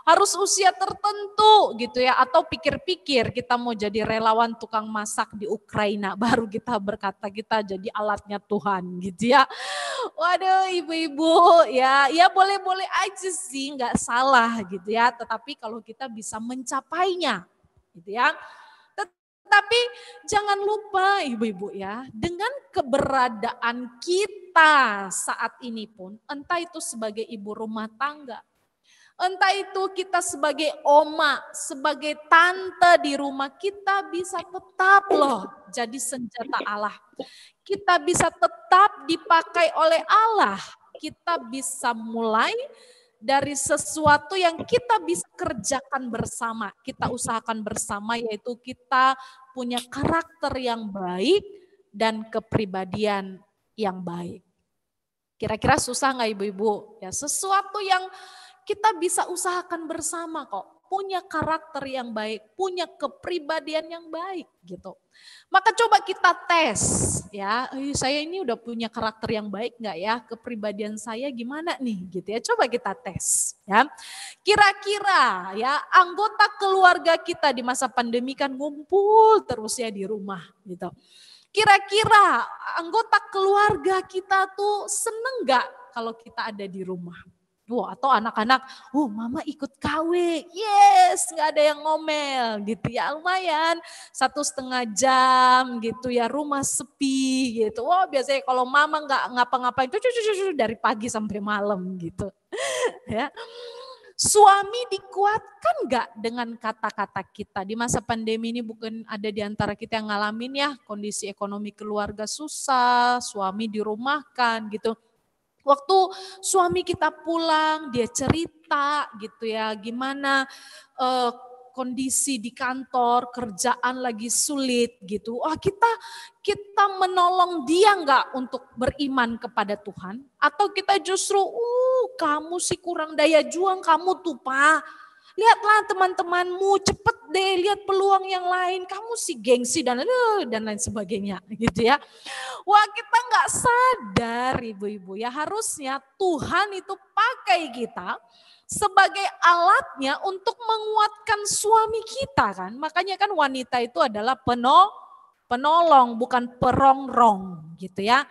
harus usia tertentu gitu ya, atau pikir-pikir kita mau jadi relawan tukang masak di Ukraina baru kita berkata kita jadi alatnya Tuhan gitu ya. Waduh ibu-ibu ya boleh-boleh aja sih, nggak salah gitu ya. Tetapi kalau kita bisa mencapainya gitu ya. Tetapi jangan lupa ibu-ibu ya, dengan keberadaan kita saat ini pun, entah itu sebagai ibu rumah tangga, entah itu kita sebagai oma, sebagai tante di rumah, kita bisa tetap loh jadi senjata Allah. Kita bisa tetap dipakai oleh Allah. Kita bisa mulai dari sesuatu yang kita bisa kerjakan bersama. Kita usahakan bersama, yaitu kita punya karakter yang baik dan kepribadian yang baik. Kira-kira susah nggak ibu-ibu? Ya, sesuatu yang kita bisa usahakan bersama kok. Punya karakter yang baik, punya kepribadian yang baik gitu. Maka coba kita tes ya, saya ini udah punya karakter yang baik nggak ya? Kepribadian saya gimana nih gitu ya? Coba kita tes ya. Kira-kira ya anggota keluarga kita di masa pandemi kan ngumpul terus ya di rumah gitu. Kira-kira anggota keluarga kita tuh seneng nggak kalau kita ada di rumah? Atau anak-anak, mama ikut KW, yes, nggak ada yang ngomel gitu ya, lumayan 1,5 jam gitu ya, rumah sepi gitu. Biasanya kalau mama nggak ngapa-ngapain dari pagi sampai malam gitu. Ya. Suami dikuatkan nggak dengan kata-kata kita? Di masa pandemi ini bukan ada di antara kita yang ngalamin ya kondisi ekonomi keluarga susah, suami dirumahkan gitu. Waktu suami kita pulang, dia cerita gitu ya, gimana kondisi di kantor, kerjaan lagi sulit gitu. Kita menolong dia enggak untuk beriman kepada Tuhan? Atau kita justru, kamu sih kurang daya juang kamu tuh Pak. Lihatlah teman-temanmu, cepet deh lihat peluang yang lain, kamu sih gengsi dan lain sebagainya gitu ya. Kita nggak sadar ibu-ibu ya, harusnya Tuhan itu pakai kita sebagai alatnya untuk menguatkan suami kita kan. Makanya kan wanita itu adalah penolong bukan perongrong gitu ya.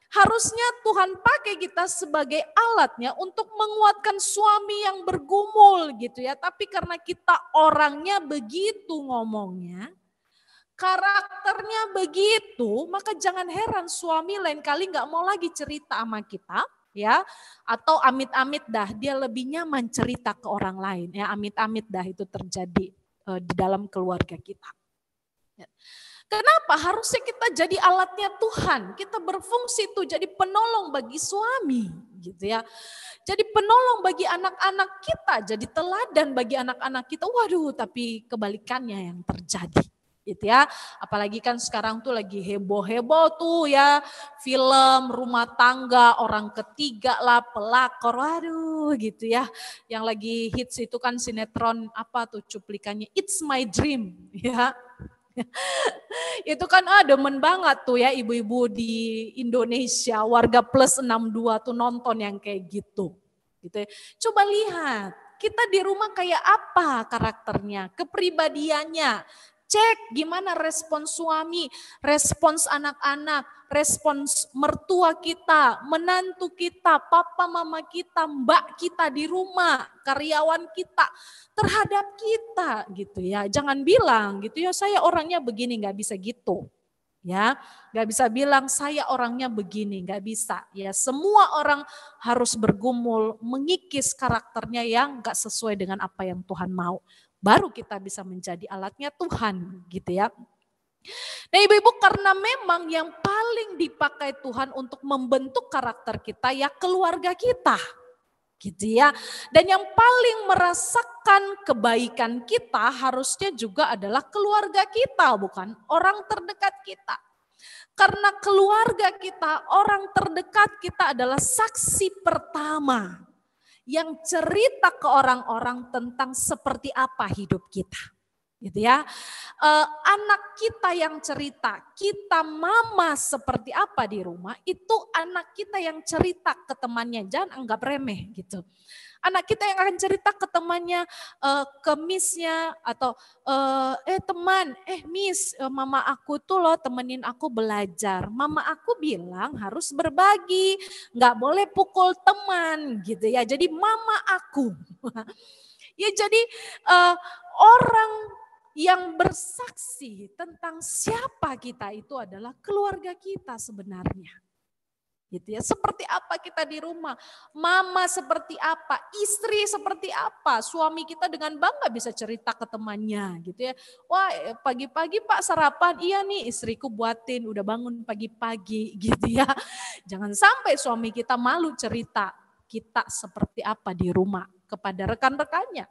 Harusnya Tuhan pakai kita sebagai alatnya untuk menguatkan suami yang bergumul gitu ya. Tapi karena kita orangnya begitu ngomongnya, karakternya begitu, maka jangan heran suami lain kali nggak mau lagi cerita sama kita ya. Atau amit-amit dah dia lebih nyaman cerita ke orang lain ya. Amit-amit dah itu terjadi di dalam keluarga kita. Kenapa? Harusnya kita jadi alatnya Tuhan. Kita berfungsi itu jadi penolong bagi suami, gitu ya. Jadi penolong bagi anak-anak kita, jadi teladan bagi anak-anak kita. Waduh, tapi kebalikannya yang terjadi. Gitu ya. Apalagi kan sekarang tuh lagi heboh-heboh tuh ya, film rumah tangga orang ketiga lah, pelakor, waduh gitu ya. Yang lagi hits itu kan sinetron apa tuh cuplikannya, It's My Dream ya. Itu kan demen banget tuh ya ibu-ibu di Indonesia, warga plus 62 tuh nonton yang kayak gitu. Gitu ya. Coba lihat, kita di rumah kayak apa karakternya, kepribadiannya. Cek gimana respons suami, respons anak-anak, respons mertua kita, menantu kita, papa mama kita, mbak kita di rumah, karyawan kita terhadap kita gitu ya. Jangan bilang gitu ya, saya orangnya begini, nggak bisa gitu. Ya, nggak bisa bilang saya orangnya begini, nggak bisa. Ya, semua orang harus bergumul mengikis karakternya yang nggak sesuai dengan apa yang Tuhan mau. Baru kita bisa menjadi alatnya Tuhan gitu ya. Nah ibu-ibu, karena memang yang paling dipakai Tuhan untuk membentuk karakter kita ya keluarga kita. Gitu ya. Dan yang paling merasakan kebaikan kita harusnya juga adalah keluarga kita, bukan orang terdekat kita. Karena keluarga kita, orang terdekat kita adalah saksi pertama yang cerita ke orang-orang tentang seperti apa hidup kita, gitu ya. Anak kita yang cerita, kita mama seperti apa di rumah, itu anak kita yang cerita ke temannya, jangan anggap remeh gitu. Anak kita yang akan cerita ke temannya, ke miss-nya atau teman, miss, mama aku tuh loh temenin aku belajar. Mama aku bilang harus berbagi, nggak boleh pukul teman gitu ya. Jadi mama aku. Ya jadi orang yang bersaksi tentang siapa kita itu adalah keluarga kita sebenarnya. Gitu ya, seperti apa kita di rumah, mama seperti apa, istri seperti apa, suami kita dengan bangga bisa cerita ke temannya gitu ya. Wah pagi-pagi Pak sarapan, iya nih istriku buatin, udah bangun pagi-pagi gitu ya. Jangan sampai suami kita malu cerita kita seperti apa di rumah kepada rekan-rekannya.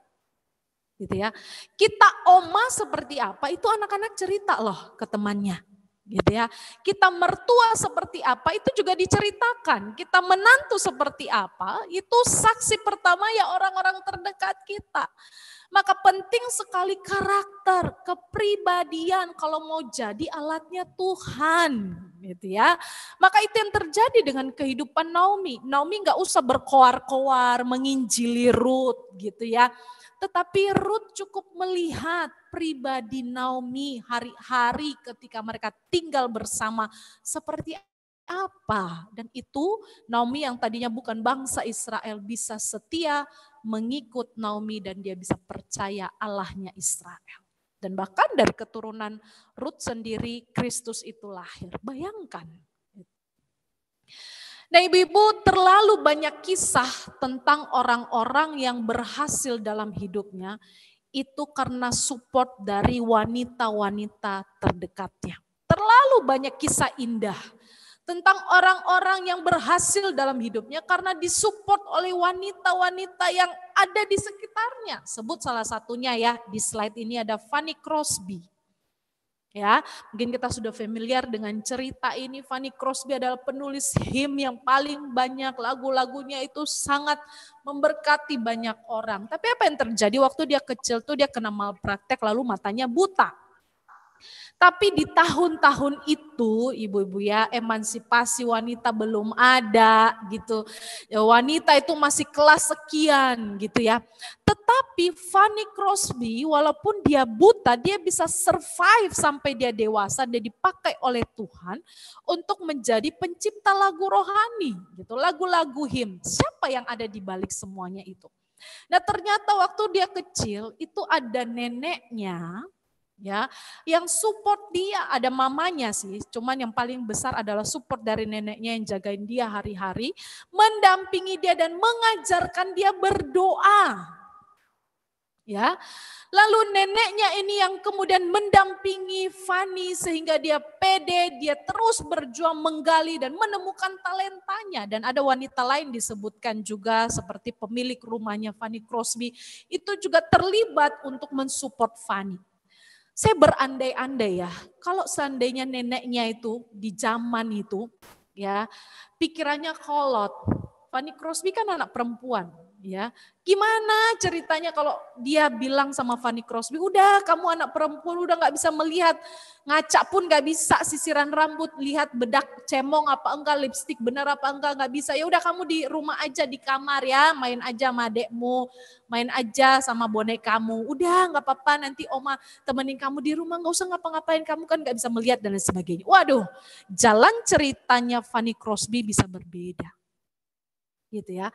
Gitu ya. Kita oma seperti apa, itu anak-anak cerita loh ke temannya. Gitu ya. Kita mertua seperti apa itu juga diceritakan. Kita menantu seperti apa itu saksi pertama ya orang-orang terdekat kita. Maka penting sekali karakter, kepribadian kalau mau jadi alatnya Tuhan, gitu ya. Maka itu yang terjadi dengan kehidupan Naomi. Naomi nggak usah berkoar-koar menginjili Rut, gitu ya. Tetapi Rut cukup melihat pribadi Naomi hari-hari ketika mereka tinggal bersama seperti apa. Dan itu Naomi yang tadinya bukan bangsa Israel bisa setia mengikut Naomi dan dia bisa percaya Allahnya Israel. Dan bahkan dari keturunan Rut sendiri Kristus itu lahir. Bayangkan. Nah ibu-ibu, terlalu banyak kisah tentang orang-orang yang berhasil dalam hidupnya itu karena support dari wanita-wanita terdekatnya. Terlalu banyak kisah indah tentang orang-orang yang berhasil dalam hidupnya karena disupport oleh wanita-wanita yang ada di sekitarnya. Sebut salah satunya ya, di slide ini ada Fanny Crosby. Ya, mungkin kita sudah familiar dengan cerita ini. Fanny Crosby adalah penulis hymn yang paling banyak, lagu-lagunya itu sangat memberkati banyak orang. Tapi apa yang terjadi waktu dia kecil tuh dia kena malpraktek lalu matanya buta. Tapi di tahun-tahun itu ibu-ibu ya emansipasi wanita belum ada gitu. Ya, wanita itu masih kelas sekian gitu ya. Tetapi Fanny Crosby walaupun dia buta dia bisa survive sampai dia dewasa. Dia dipakai oleh Tuhan untuk menjadi pencipta lagu rohani gitu. Lagu-lagu hymn. Siapa yang ada di balik semuanya itu? Nah ternyata waktu dia kecil itu ada neneknya. Ya, yang support dia ada mamanya sih, cuman yang paling besar adalah support dari neneknya yang jagain dia hari-hari, mendampingi dia dan mengajarkan dia berdoa. Ya, lalu neneknya ini yang kemudian mendampingi Fani sehingga dia pede, dia terus berjuang menggali dan menemukan talentanya. Dan ada wanita lain disebutkan juga seperti pemilik rumahnya Fanny Crosby, itu juga terlibat untuk mensupport Fani. Saya berandai-andai ya, kalau seandainya neneknya itu di zaman itu ya pikirannya kolot. Fanny Crosby kan anak perempuan ya. Gimana ceritanya kalau dia bilang sama Fanny Crosby, udah kamu anak perempuan udah gak bisa melihat, ngaca pun gak bisa, sisiran rambut, lihat bedak cemong apa enggak, lipstik benar apa enggak, gak bisa. Ya udah kamu di rumah aja di kamar ya, main aja sama adekmu, main aja sama bonekamu. Udah gak apa-apa, nanti oma temenin kamu di rumah, gak usah ngapa-ngapain, kamu kan gak bisa melihat dan lain sebagainya. Waduh, jalan ceritanya Fanny Crosby bisa berbeda. Gitu ya.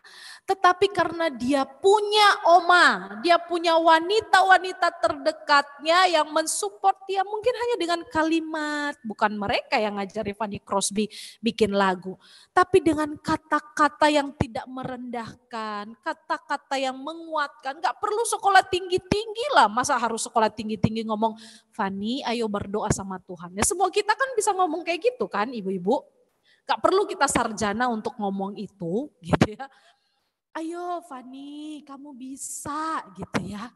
Tetapi karena dia punya oma, dia punya wanita-wanita terdekatnya yang mensupport dia mungkin hanya dengan kalimat, bukan mereka yang ngajari Fanny Crosby bikin lagu, tapi dengan kata-kata yang tidak merendahkan, kata-kata yang menguatkan. Gak perlu sekolah tinggi-tinggi lah, masa harus sekolah tinggi-tinggi ngomong Fanny ayo berdoa sama Tuhan. Ya semua kita kan bisa ngomong kayak gitu kan ibu-ibu. Gak perlu kita sarjana untuk ngomong itu gitu ya. Ayo Fanny kamu bisa gitu ya.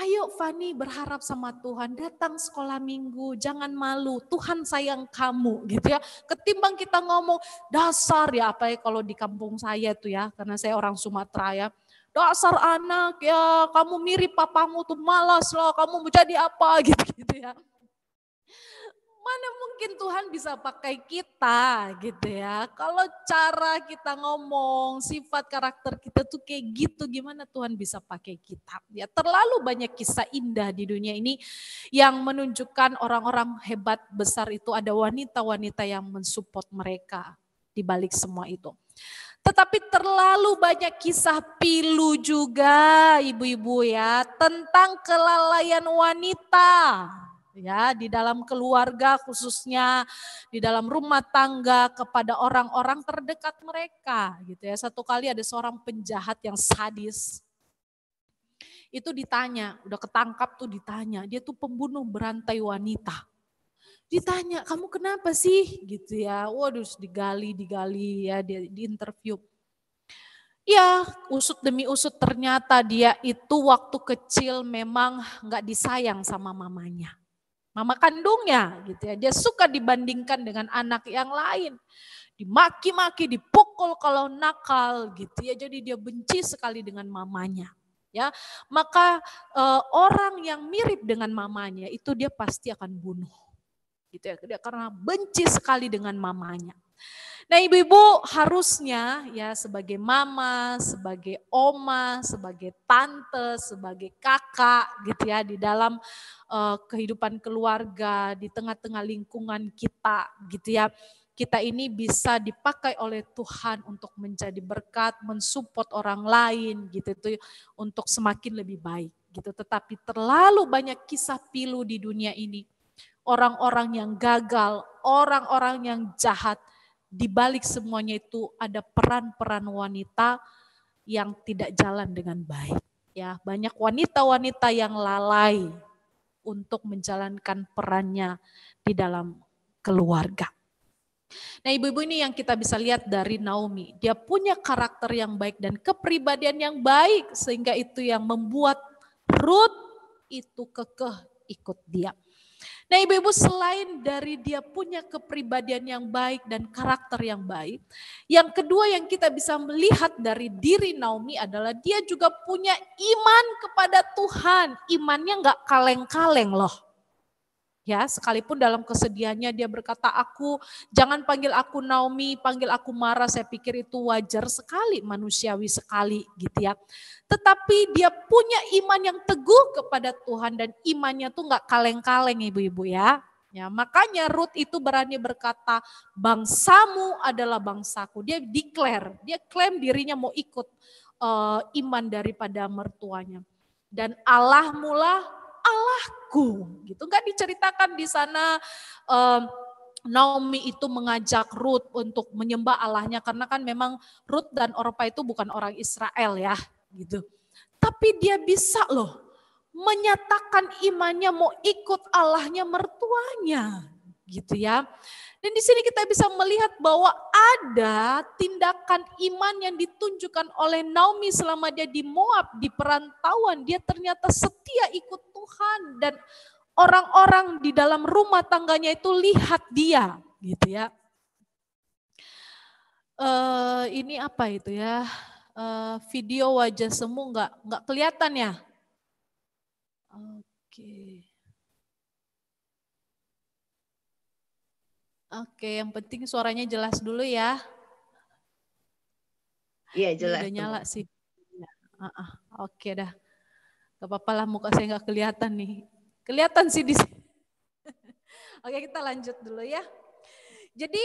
Ayo Fanny berharap sama Tuhan, datang sekolah minggu, jangan malu, Tuhan sayang kamu gitu ya. Ketimbang kita ngomong dasar ya, apa ya kalau di kampung saya tuh ya, karena saya orang Sumatera ya. Dasar anak ya, kamu mirip papamu tuh, malas lah, kamu mau jadi apa gitu ya. Mana mungkin Tuhan bisa pakai kita gitu ya. Kalau cara kita ngomong, sifat karakter kita tuh kayak gitu, gimana Tuhan bisa pakai kita. Ya terlalu banyak kisah indah di dunia ini yang menunjukkan orang-orang hebat besar itu ada wanita-wanita yang mensupport mereka di balik semua itu. Tetapi terlalu banyak kisah pilu juga ibu-ibu ya tentang kelalaian wanita. Ya, di dalam keluarga khususnya di dalam rumah tangga kepada orang-orang terdekat mereka gitu ya. Satu kali ada seorang penjahat yang sadis. Itu ditanya, udah ketangkap tuh ditanya, dia tuh pembunuh berantai wanita. Ditanya, "Kamu kenapa sih?" gitu ya. Waduh, digali ya, dia diinterview. Ya, usut demi usut ternyata dia itu waktu kecil memang nggak disayang sama mamanya. Mama kandungnya gitu ya, dia suka dibandingkan dengan anak yang lain. Dimaki-maki, dipukul kalau nakal gitu ya, jadi dia benci sekali dengan mamanya. Ya, maka orang yang mirip dengan mamanya itu dia pasti akan bunuh. Gitu ya, dia karena benci sekali dengan mamanya. Nah ibu-ibu harusnya ya sebagai mama, sebagai oma, sebagai tante, sebagai kakak gitu ya di dalam kehidupan keluarga, di tengah-tengah lingkungan kita gitu ya. Kita ini bisa dipakai oleh Tuhan untuk menjadi berkat, mensupport orang lain gitu itu untuk semakin lebih baik gitu. Tetapi terlalu banyak kisah pilu di dunia ini. Orang-orang yang gagal, orang-orang yang jahat. Di balik semuanya itu ada peran-peran wanita yang tidak jalan dengan baik. Ya, banyak wanita-wanita yang lalai untuk menjalankan perannya di dalam keluarga. Nah, ibu-ibu ini yang kita bisa lihat dari Naomi. Dia punya karakter yang baik dan kepribadian yang baik sehingga itu yang membuat Ruth itu kekeh ikut dia. Nah ibu-ibu selain dari dia punya kepribadian yang baik dan karakter yang baik. Yang kedua yang kita bisa melihat dari diri Naomi adalah dia juga punya iman kepada Tuhan. Imannya gak kaleng-kaleng loh. Ya, sekalipun dalam kesedihannya dia berkata, jangan panggil aku Naomi, panggil aku Mara. Saya pikir itu wajar sekali, manusiawi sekali gitu ya. Tetapi dia punya iman yang teguh kepada Tuhan dan imannya tuh nggak kaleng-kaleng ibu-ibu ya. Ya, makanya Ruth itu berani berkata, bangsamu adalah bangsaku. Dia declare, dia klaim dirinya mau ikut iman daripada mertuanya. Dan Allahmu lah Allahku, gitu. Nggak diceritakan di sana Naomi itu mengajak Ruth untuk menyembah Allahnya karena kan memang Ruth dan Orpa itu bukan orang Israel ya, gitu. tapi dia bisa loh menyatakan imannya mau ikut Allahnya mertuanya, gitu ya. Dan di sini kita bisa melihat bahwa ada tindakan iman yang ditunjukkan oleh Naomi selama dia di Moab, di perantauan. Dia ternyata setia ikut Tuhan dan orang-orang di dalam rumah tangganya itu lihat dia, gitu ya. Ini apa itu ya? Video wajah semu nggak kelihatan ya? Oke. Oke, yang penting suaranya jelas dulu ya. Iya, jelas. Ini udah nyala sih. Oke dah. Gak apa-apa lah, muka saya nggak kelihatan nih. Kelihatan sih di sini. Oke, kita lanjut dulu ya. Jadi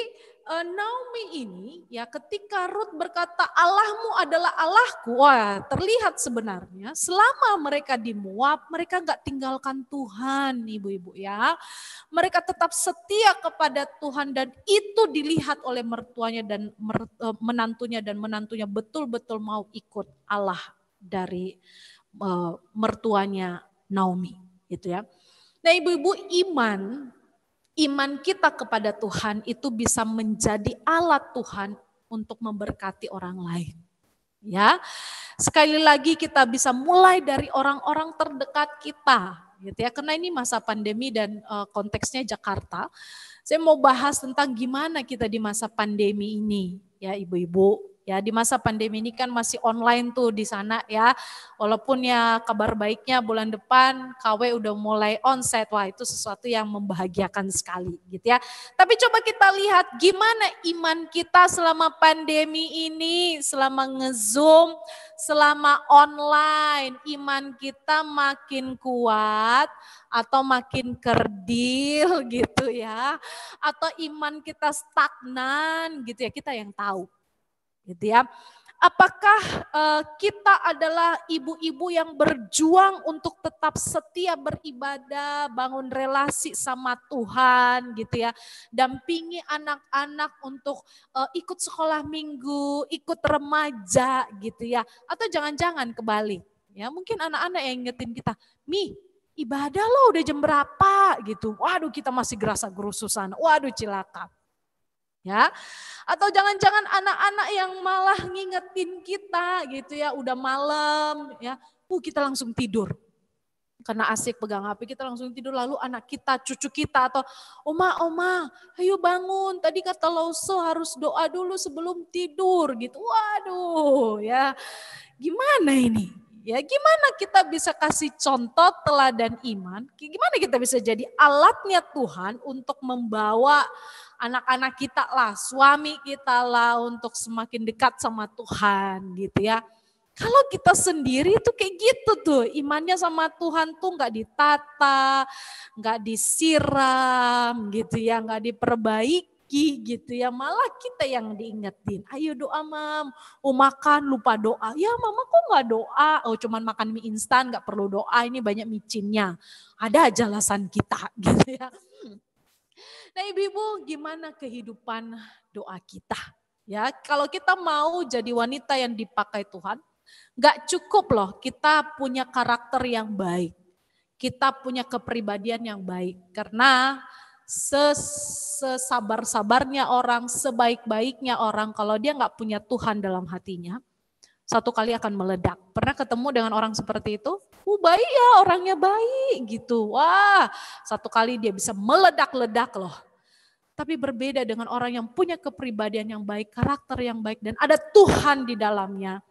Naomi ini ya ketika Ruth berkata Allahmu adalah Allahku, wah terlihat sebenarnya selama mereka di Moab mereka nggak tinggalkan Tuhan, ibu-ibu ya. Mereka tetap setia kepada Tuhan dan itu dilihat oleh mertuanya dan menantunya betul-betul mau ikut Allah dari mertuanya Naomi, gitu ya. Nah ibu-ibu, iman kita kepada Tuhan itu bisa menjadi alat Tuhan untuk memberkati orang lain. Ya, sekali lagi kita bisa mulai dari orang-orang terdekat kita, gitu ya. Karena ini masa pandemi dan konteksnya Jakarta. Saya mau bahas tentang gimana kita di masa pandemi ini, ya ibu-ibu. Ya, di masa pandemi ini kan masih online tuh di sana ya. Walaupun ya kabar baiknya bulan depan KW udah mulai onsite. Wah, itu sesuatu yang membahagiakan sekali gitu ya. Tapi coba kita lihat gimana iman kita selama pandemi ini, selama nge-Zoom, selama online. Iman kita makin kuat atau makin kerdil gitu ya. Atau iman kita stagnan gitu ya, kita yang tahu. Gitu ya. Apakah kita adalah ibu-ibu yang berjuang untuk tetap setia beribadah, bangun relasi sama Tuhan gitu ya. Dampingi anak-anak untuk ikut sekolah minggu, ikut remaja gitu ya. Atau jangan-jangan kebalik. Ya, mungkin anak-anak yang ingetin kita, "Mi, ibadah lo udah jam berapa?" gitu. Waduh, kita masih gerasa-gerususan. Waduh, cilaka. Ya, atau jangan-jangan anak-anak yang malah ngingetin kita gitu ya, udah malam ya, kita langsung tidur. Karena asik pegang HP kita langsung tidur, lalu anak kita, cucu kita atau oma, ayo bangun, tadi kata Lauso harus doa dulu sebelum tidur gitu. Waduh ya, gimana ini? Ya gimana kita bisa kasih contoh teladan iman, gimana kita bisa jadi alatnya Tuhan untuk membawa anak-anak kita lah, suami kita lah untuk semakin dekat sama Tuhan gitu ya. Kalau kita sendiri tuh kayak gitu tuh, imannya sama Tuhan tuh nggak ditata, nggak disiram gitu ya, nggak diperbaiki gitu ya, malah kita yang diingetin. Ayo doa mam, makan lupa doa. Ya mama kok nggak doa? Oh cuman makan mie instan nggak perlu doa, ini banyak micinnya. Ada aja alasan kita gitu ya. Nah ibu-ibu gimana kehidupan doa kita? Ya kalau kita mau jadi wanita yang dipakai Tuhan, gak cukup loh kita punya karakter yang baik. Kita punya kepribadian yang baik. Karena sesabar-sabarnya orang, sebaik-baiknya orang, kalau dia gak punya Tuhan dalam hatinya, satu kali akan meledak. Pernah ketemu dengan orang seperti itu? Baik ya, orangnya baik gitu. Wah, satu kali dia bisa meledak-ledak loh. Tapi berbeda dengan orang yang punya kepribadian yang baik, karakter yang baik, dan ada Tuhan di dalamnya.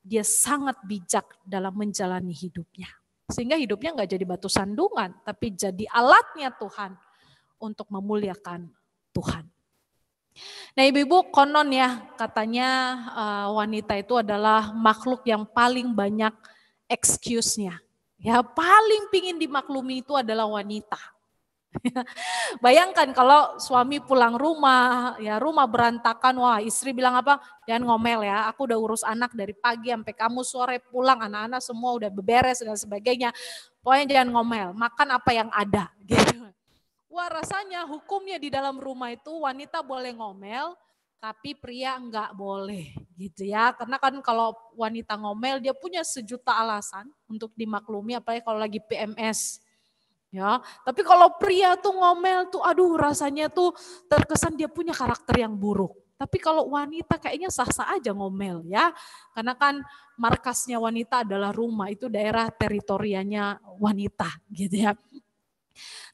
Dia sangat bijak dalam menjalani hidupnya. Sehingga hidupnya gak jadi batu sandungan, tapi jadi alatnya Tuhan untuk memuliakan Tuhan. Nah ibu-ibu konon ya katanya wanita itu adalah makhluk yang paling banyak excuse-nya. Ya paling pingin dimaklumi itu adalah wanita. Bayangkan kalau suami pulang rumah, ya rumah berantakan, wah istri bilang apa? Jangan ngomel ya, aku udah urus anak dari pagi sampai kamu sore pulang, anak-anak semua udah beberes dan sebagainya. Pokoknya jangan ngomel, makan apa yang ada gitu. Wah rasanya hukumnya di dalam rumah itu wanita boleh ngomel Tapi pria enggak boleh gitu ya. Karena kan kalau wanita ngomel dia punya sejuta alasan untuk dimaklumi, apalagi kalau lagi PMS. Ya, tapi kalau pria tuh ngomel tuh aduh rasanya tuh terkesan dia punya karakter yang buruk. Tapi kalau wanita kayaknya sah-sah aja ngomel ya. Karena kan markasnya wanita adalah rumah, itu daerah teritorianya wanita gitu ya.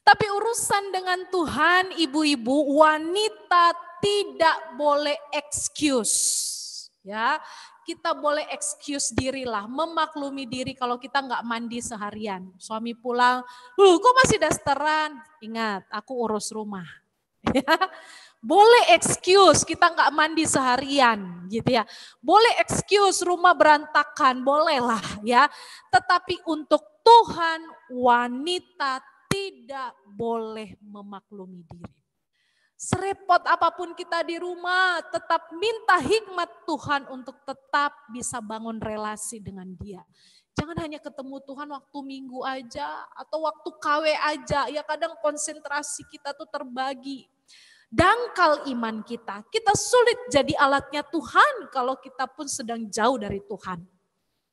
Tapi urusan dengan Tuhan, ibu-ibu, wanita tidak boleh excuse. Ya, kita boleh excuse dirilah, memaklumi diri kalau kita nggak mandi seharian. Suami pulang, kok masih dasteran? Ingat, aku urus rumah. Ya, boleh excuse kita nggak mandi seharian, gitu ya. Boleh excuse rumah berantakan, bolehlah ya. Tetapi untuk Tuhan, wanita tidak boleh memaklumi diri. Serepot apapun kita di rumah, tetap minta hikmat Tuhan untuk tetap bisa bangun relasi dengan Dia. Jangan hanya ketemu Tuhan waktu minggu aja atau waktu KW aja. Ya kadang konsentrasi kita tuh terbagi. Dangkal iman kita. Kita sulit jadi alatnya Tuhan kalau kita pun sedang jauh dari Tuhan.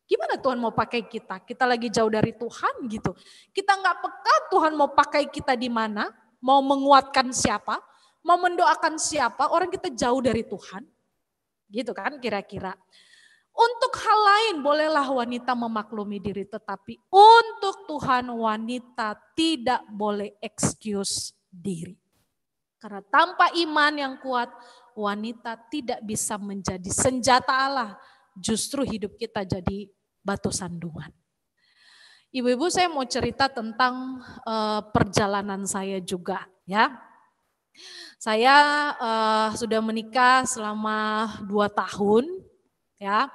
Gimana Tuhan mau pakai kita? Kita lagi jauh dari Tuhan gitu. Kita nggak peka Tuhan mau pakai kita di mana? Mau menguatkan siapa? Mau mendoakan siapa? Orang kita jauh dari Tuhan. Gitu kan kira-kira. Untuk hal lain bolehlah wanita memaklumi diri. Tetapi untuk Tuhan wanita tidak boleh excuse diri. Karena tanpa iman yang kuat wanita tidak bisa menjadi senjata Allah. Justru hidup kita jadi batu sandungan. Ibu-ibu saya mau cerita tentang perjalanan saya juga ya. Saya sudah menikah selama 2 tahun ya.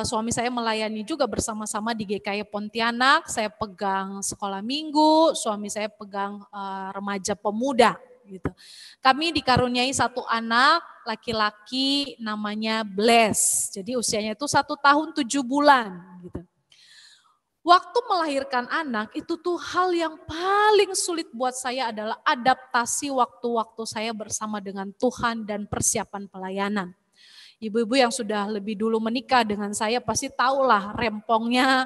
Suami saya melayani juga bersama-sama di GKI Pontianak. Saya pegang sekolah minggu, suami saya pegang remaja pemuda. Gitu. Kami dikaruniai 1 anak laki-laki namanya Bless. Jadi usianya itu 1 tahun 7 bulan. Gitu. Waktu melahirkan anak itu tuh hal yang paling sulit buat saya adalah adaptasi waktu-waktu saya bersama dengan Tuhan dan persiapan pelayanan. Ibu-ibu yang sudah lebih dulu menikah dengan saya pasti tahulah rempongnya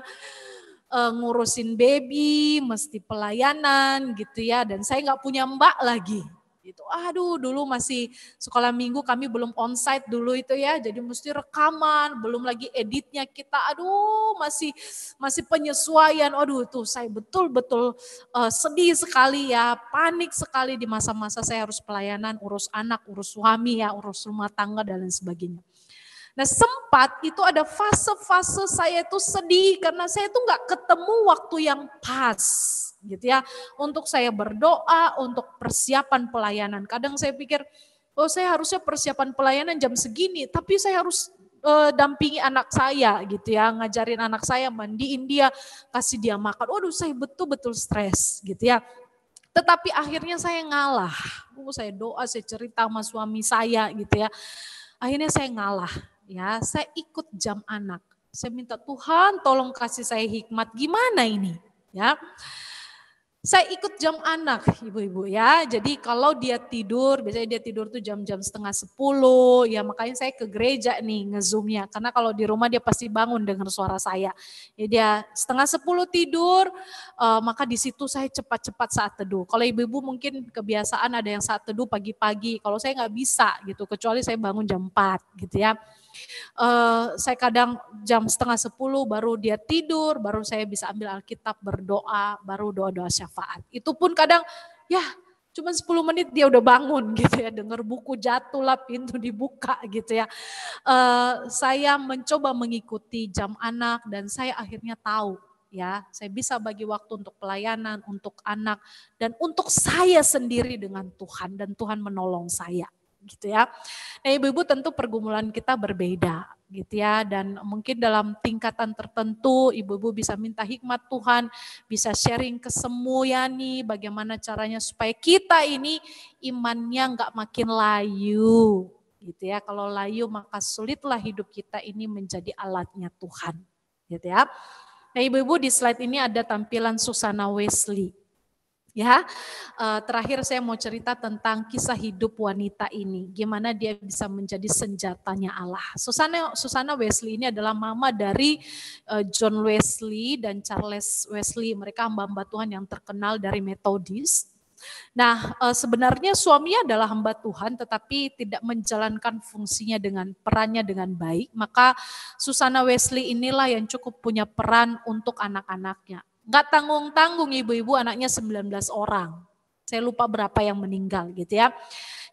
ngurusin baby, mesti pelayanan gitu ya. Dan saya nggak punya mbak lagi. Gitu. Aduh dulu masih sekolah minggu kami belum onsite dulu itu ya. Jadi mesti rekaman, belum lagi editnya kita. Aduh masih penyesuaian. Aduh tuh saya betul-betul sedih sekali ya. Panik sekali di masa-masa saya harus pelayanan, urus anak, urus suami ya, urus rumah tangga dan lain sebagainya. Nah sempat itu ada fase-fase saya itu sedih karena saya itu nggak ketemu waktu yang pas gitu ya. Untuk saya berdoa, untuk persiapan pelayanan. Kadang saya pikir, oh saya harusnya persiapan pelayanan jam segini, tapi saya harus dampingi anak saya gitu ya. Ngajarin anak saya, mandiin dia, kasih dia makan. Waduh saya betul-betul stres gitu ya. Tetapi akhirnya saya ngalah. Saya doa, saya cerita sama suami saya gitu ya. Akhirnya saya ngalah. Ya, saya ikut jam anak. Saya minta Tuhan tolong kasih saya hikmat gimana ini, ya. Saya ikut jam anak, ibu-ibu ya. Jadi kalau dia tidur, biasanya dia tidur tuh jam-jam 9:30, ya makanya saya ke gereja nih nge-zoomnya. Karena kalau di rumah dia pasti bangun dengar suara saya. Ya dia 9:30 tidur, maka di situ saya cepat-cepat saat teduh. Kalau ibu-ibu mungkin kebiasaan ada yang saat teduh pagi-pagi. Kalau saya nggak bisa gitu, kecuali saya bangun jam 4 gitu ya. Saya kadang jam 9:30 baru dia tidur, baru saya bisa ambil Alkitab, berdoa, baru doa-doa syafaat. Itu pun kadang ya cuma 10 menit dia udah bangun gitu ya, dengar buku jatuh lah, pintu dibuka gitu ya. Saya mencoba mengikuti jam anak dan saya akhirnya tahu ya, saya bisa bagi waktu untuk pelayanan, untuk anak dan untuk saya sendiri dengan Tuhan dan Tuhan menolong saya. Gitu ya. Nah ibu-ibu tentu pergumulan kita berbeda gitu ya, dan mungkin dalam tingkatan tertentu ibu-ibu bisa minta hikmat Tuhan, bisa sharing ke semua nih bagaimana caranya supaya kita ini imannya nggak makin layu gitu ya. Kalau layu maka sulitlah hidup kita ini menjadi alatnya Tuhan gitu ya. Nah ibu-ibu di slide ini ada tampilan Susana Wesley. Ya, terakhir saya mau cerita tentang kisah hidup wanita ini, gimana dia bisa menjadi senjatanya Allah. Susana Wesley ini adalah mama dari John Wesley dan Charles Wesley. Mereka hamba-hamba Tuhan yang terkenal dari Methodist. Nah, sebenarnya suaminya adalah hamba Tuhan, tetapi tidak menjalankan fungsinya dengan perannya dengan baik. Maka Susana Wesley inilah yang cukup punya peran untuk anak-anaknya. Nggak tanggung-tanggung ibu-ibu, anaknya 19 orang. Saya lupa berapa yang meninggal gitu ya.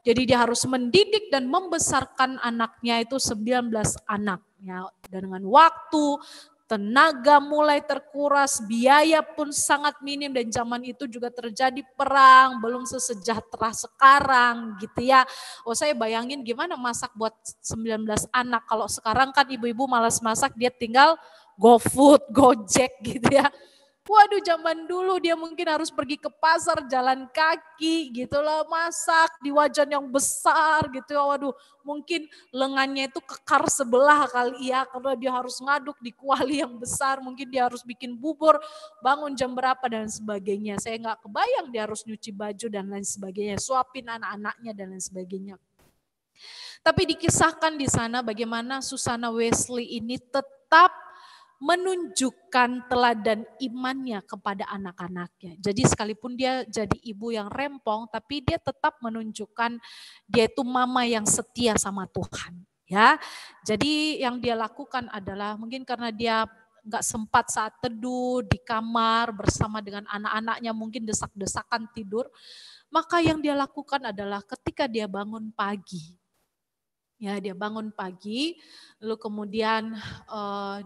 Jadi dia harus mendidik dan membesarkan anaknya itu 19 anak. Ya, dan dengan waktu, tenaga mulai terkuras, biaya pun sangat minim dan zaman itu juga terjadi perang, belum sesejahtera sekarang gitu ya. Oh saya bayangin gimana masak buat 19 anak. Kalau sekarang kan ibu-ibu malas masak, dia tinggal GoFood, Gojek gitu ya. Waduh zaman dulu dia mungkin harus pergi ke pasar jalan kaki gitu loh, masak di wajan yang besar gitu ya. Waduh mungkin lengannya itu kekar sebelah kali ya karena dia harus ngaduk di kuali yang besar. Mungkin dia harus bikin bubur, bangun jam berapa dan sebagainya. Saya nggak kebayang dia harus nyuci baju dan lain sebagainya, suapin anak-anaknya dan lain sebagainya. Tapi dikisahkan di sana bagaimana Susana Wesley ini tetap menunjukkan teladan imannya kepada anak-anaknya. Jadi sekalipun dia jadi ibu yang rempong, tapi dia tetap menunjukkan dia itu mama yang setia sama Tuhan. Ya, jadi yang dia lakukan adalah mungkin karena dia nggak sempat saat teduh di kamar bersama dengan anak-anaknya, mungkin desak-desakan tidur, maka yang dia lakukan adalah ketika dia bangun pagi. Ya, dia bangun pagi, lalu kemudian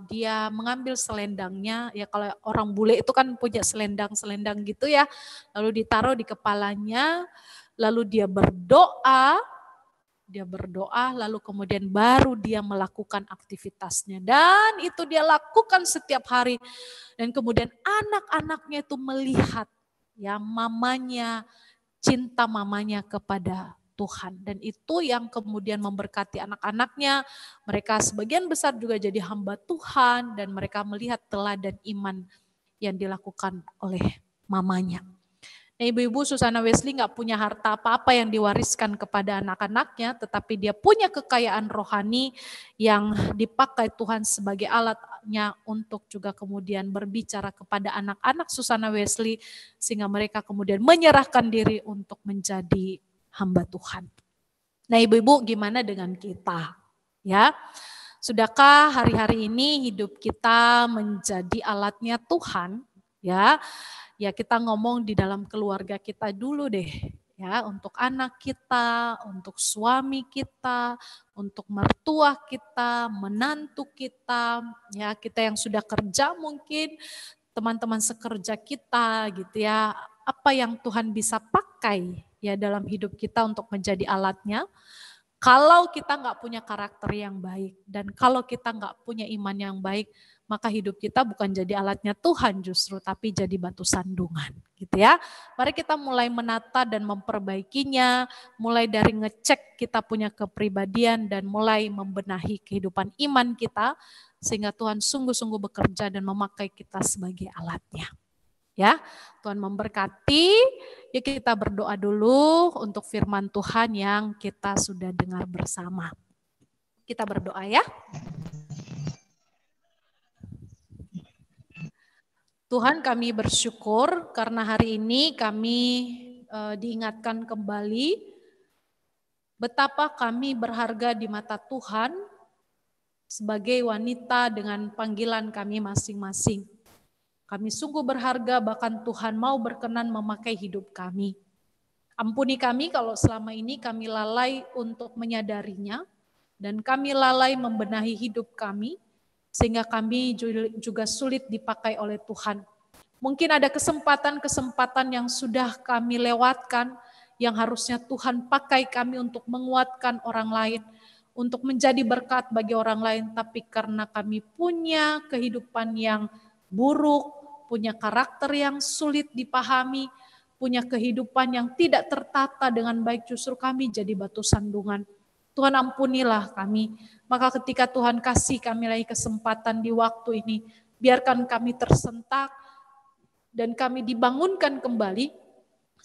dia mengambil selendangnya. Ya kalau orang bule itu kan punya selendang-selendang gitu ya. Lalu ditaruh di kepalanya, lalu dia berdoa, lalu kemudian baru dia melakukan aktivitasnya. Dan itu dia lakukan setiap hari. Dan kemudian anak-anaknya itu melihat ya mamanya, cinta mamanya kepada Tuhan. Dan itu yang kemudian memberkati anak-anaknya. Mereka sebagian besar juga jadi hamba Tuhan dan mereka melihat teladan iman yang dilakukan oleh mamanya. Nah, ibu-ibu, Susana Wesley nggak punya harta apa-apa yang diwariskan kepada anak-anaknya, tetapi dia punya kekayaan rohani yang dipakai Tuhan sebagai alatnya untuk juga kemudian berbicara kepada anak-anak Susana Wesley, sehingga mereka kemudian menyerahkan diri untuk menjadi hamba Tuhan. Nah, ibu-ibu, gimana dengan kita? Ya, sudahkah hari-hari ini hidup kita menjadi alatnya Tuhan? Ya kita ngomong di dalam keluarga kita dulu deh. Ya, untuk anak kita, untuk suami kita, untuk mertua kita, menantu kita, ya kita yang sudah kerja mungkin, teman-teman sekerja kita gitu ya. Apa yang Tuhan bisa pakai ya dalam hidup kita untuk menjadi alatnya. Kalau kita nggak punya karakter yang baik dan kalau kita nggak punya iman yang baik, maka hidup kita bukan jadi alatnya Tuhan justru, tapi jadi batu sandungan, gitu ya. Mari kita mulai menata dan memperbaikinya, mulai dari ngecek kita punya kepribadian dan mulai membenahi kehidupan iman kita, sehingga Tuhan sungguh-sungguh bekerja dan memakai kita sebagai alatnya. Ya, Tuhan memberkati. Yuk kita berdoa dulu untuk firman Tuhan yang kita sudah dengar bersama. Kita berdoa ya. Tuhan, kami bersyukur karena hari ini kami diingatkan kembali betapa kami berharga di mata Tuhan sebagai wanita dengan panggilan kami masing-masing. Kami sungguh berharga, bahkan Tuhan mau berkenan memakai hidup kami. Ampuni kami kalau selama ini kami lalai untuk menyadarinya, dan kami lalai membenahi hidup kami, sehingga kami juga sulit dipakai oleh Tuhan. Mungkin ada kesempatan-kesempatan yang sudah kami lewatkan, yang harusnya Tuhan pakai kami untuk menguatkan orang lain, untuk menjadi berkat bagi orang lain, tapi karena kami punya kehidupan yang buruk, punya karakter yang sulit dipahami, punya kehidupan yang tidak tertata dengan baik, justru kami jadi batu sandungan. Tuhan ampunilah kami. Maka ketika Tuhan kasih kami lagi kesempatan di waktu ini, biarkan kami tersentak dan kami dibangunkan kembali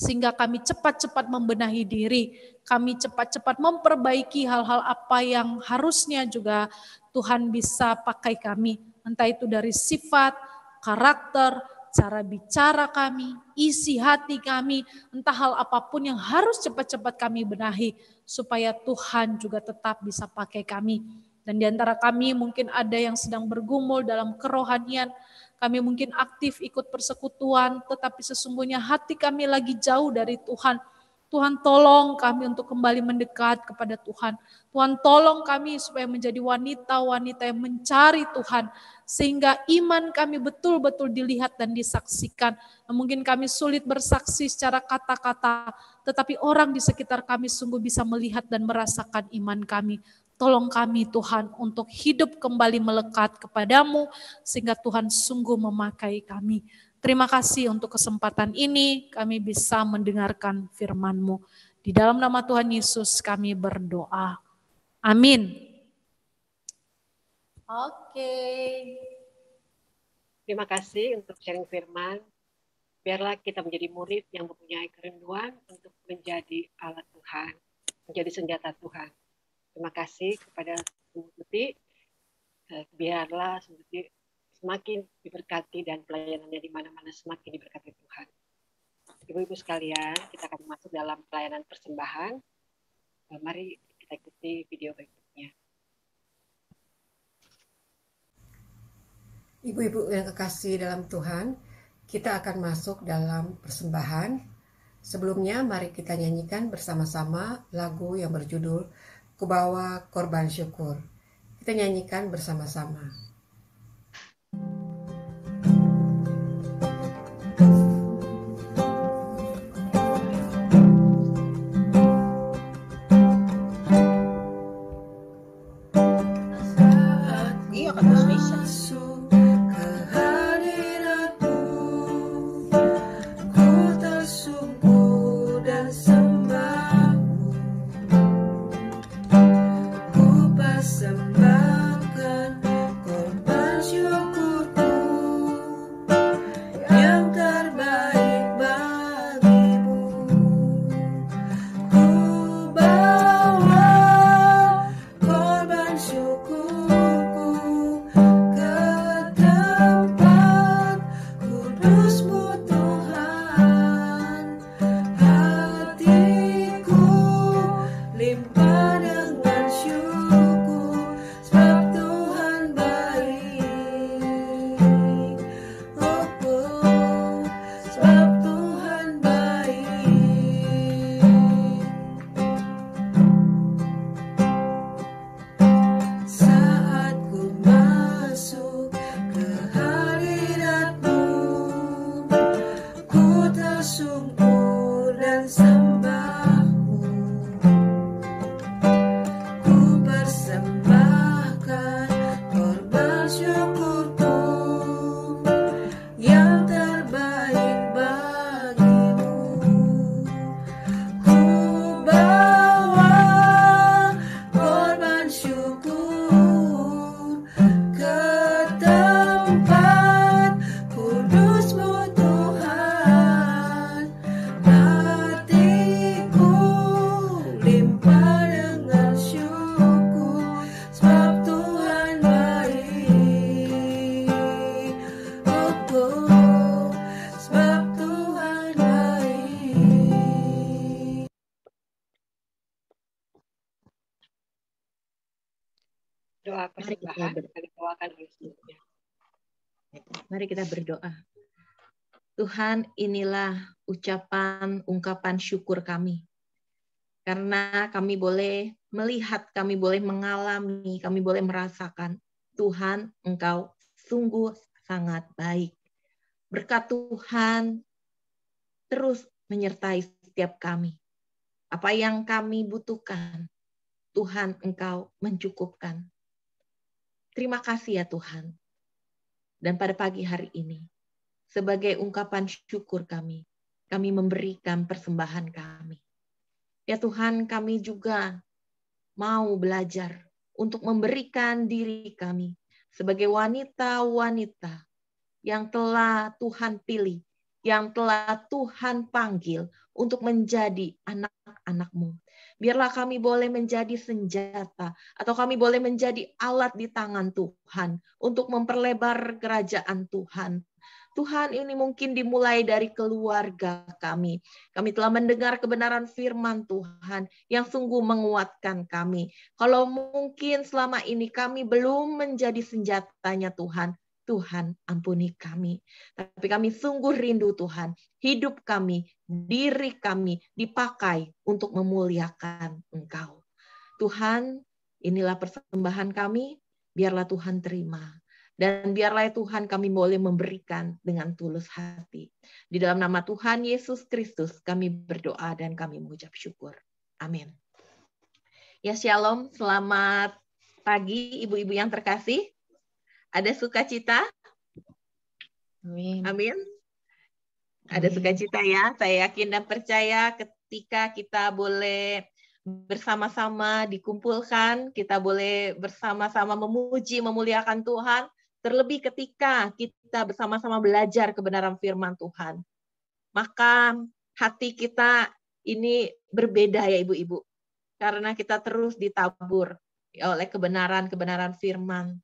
sehingga kami cepat-cepat membenahi diri, kami cepat-cepat memperbaiki hal-hal apa yang harusnya juga Tuhan bisa pakai kami, entah itu dari sifat, karakter, cara bicara kami, isi hati kami, entah hal apapun yang harus cepat-cepat kami benahi, supaya Tuhan juga tetap bisa pakai kami. Dan di antara kami mungkin ada yang sedang bergumul dalam kerohanian, kami mungkin aktif ikut persekutuan, tetapi sesungguhnya hati kami lagi jauh dari Tuhan. Tuhan tolong kami untuk kembali mendekat kepada Tuhan. Tuhan tolong kami supaya menjadi wanita-wanita yang mencari Tuhan. Sehingga iman kami betul-betul dilihat dan disaksikan. Mungkin kami sulit bersaksi secara kata-kata, tetapi orang di sekitar kami sungguh bisa melihat dan merasakan iman kami. Tolong kami Tuhan untuk hidup kembali melekat kepadamu, sehingga Tuhan sungguh memakai kami. Terima kasih untuk kesempatan ini, kami bisa mendengarkan firman-Mu. Di dalam nama Tuhan Yesus kami berdoa. Amin. Oke. Terima kasih untuk sharing firman. Biarlah kita menjadi murid yang mempunyai kerinduan untuk menjadi alat Tuhan, menjadi senjata Tuhan. Terima kasih kepada Bu Tuti. Biarlah Bu Tuti semakin diberkati dan pelayanannya di mana-mana semakin diberkati Tuhan. Ibu-ibu sekalian, kita akan masuk dalam pelayanan persembahan. Mari kita ikuti video berikutnya. Ibu-ibu yang kekasih dalam Tuhan, kita akan masuk dalam persembahan. Sebelumnya mari kita nyanyikan bersama-sama lagu yang berjudul Kubawa Korban Syukur. Kita nyanyikan bersama-sama. Doa persembahan kita dibawakan oleh semuanya. Mari kita berdoa. Tuhan, inilah ungkapan syukur kami. Karena kami boleh melihat, kami boleh mengalami, kami boleh merasakan Tuhan, Engkau sungguh sangat baik. Berkat Tuhan terus menyertai setiap kami. Apa yang kami butuhkan, Tuhan Engkau mencukupkan. Terima kasih ya Tuhan. Dan pada pagi hari ini, sebagai ungkapan syukur kami memberikan persembahan kami. Ya Tuhan, kami juga mau belajar untuk memberikan diri kami sebagai wanita-wanita yang telah Tuhan pilih yang telah Tuhan panggil untuk menjadi anak-anak-Mu. Biarlah kami boleh menjadi senjata atau kami boleh menjadi alat di tangan Tuhan untuk memperlebar kerajaan Tuhan. Tuhan, ini mungkin dimulai dari keluarga kami. Kami telah mendengar kebenaran firman Tuhan yang sungguh menguatkan kami. Kalau mungkin selama ini kami belum menjadi senjatanya Tuhan, Tuhan ampuni kami. Tapi kami sungguh rindu Tuhan, hidup kami, diri kami dipakai untuk memuliakan Engkau. Tuhan, inilah persembahan kami, biarlah Tuhan terima. Dan biarlah Tuhan kami boleh memberikan dengan tulus hati. Di dalam nama Tuhan Yesus Kristus kami berdoa dan kami mengucap syukur. Amin. Ya shalom, selamat pagi ibu-ibu yang terkasih. Ada sukacita? Amin. Amin. Ada sukacita ya. Saya yakin dan percaya ketika kita boleh bersama-sama dikumpulkan, kita boleh bersama-sama memuji, memuliakan Tuhan, terlebih ketika kita bersama-sama belajar kebenaran firman Tuhan. Maka hati kita ini berbeda ya ibu-ibu. Karena kita terus ditabur oleh kebenaran-kebenaran firman.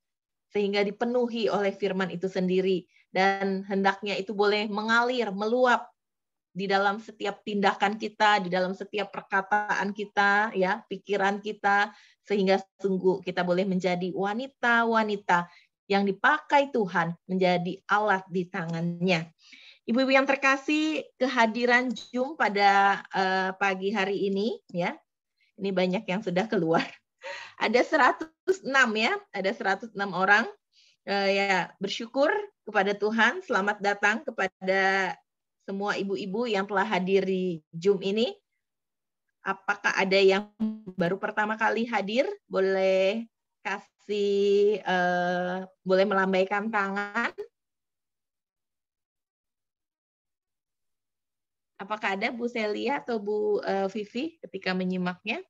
Sehingga dipenuhi oleh firman itu sendiri. Dan hendaknya itu boleh mengalir, meluap di dalam setiap tindakan kita, di dalam setiap perkataan kita, ya, pikiran kita, sehingga sungguh kita boleh menjadi wanita-wanita yang dipakai Tuhan menjadi alat di tangannya. Ibu-ibu yang terkasih, kehadiran Zoom pada pagi hari ini, ya, ini banyak yang sudah keluar. Ada 106 ya, ada 106 orang. Ya, bersyukur kepada Tuhan. Selamat datang kepada semua ibu-ibu yang telah hadir di Zoom ini. Apakah ada yang baru pertama kali hadir? Boleh kasih, boleh melambaikan tangan. Apakah ada Bu Celia atau Bu Vivi ketika menyimaknya?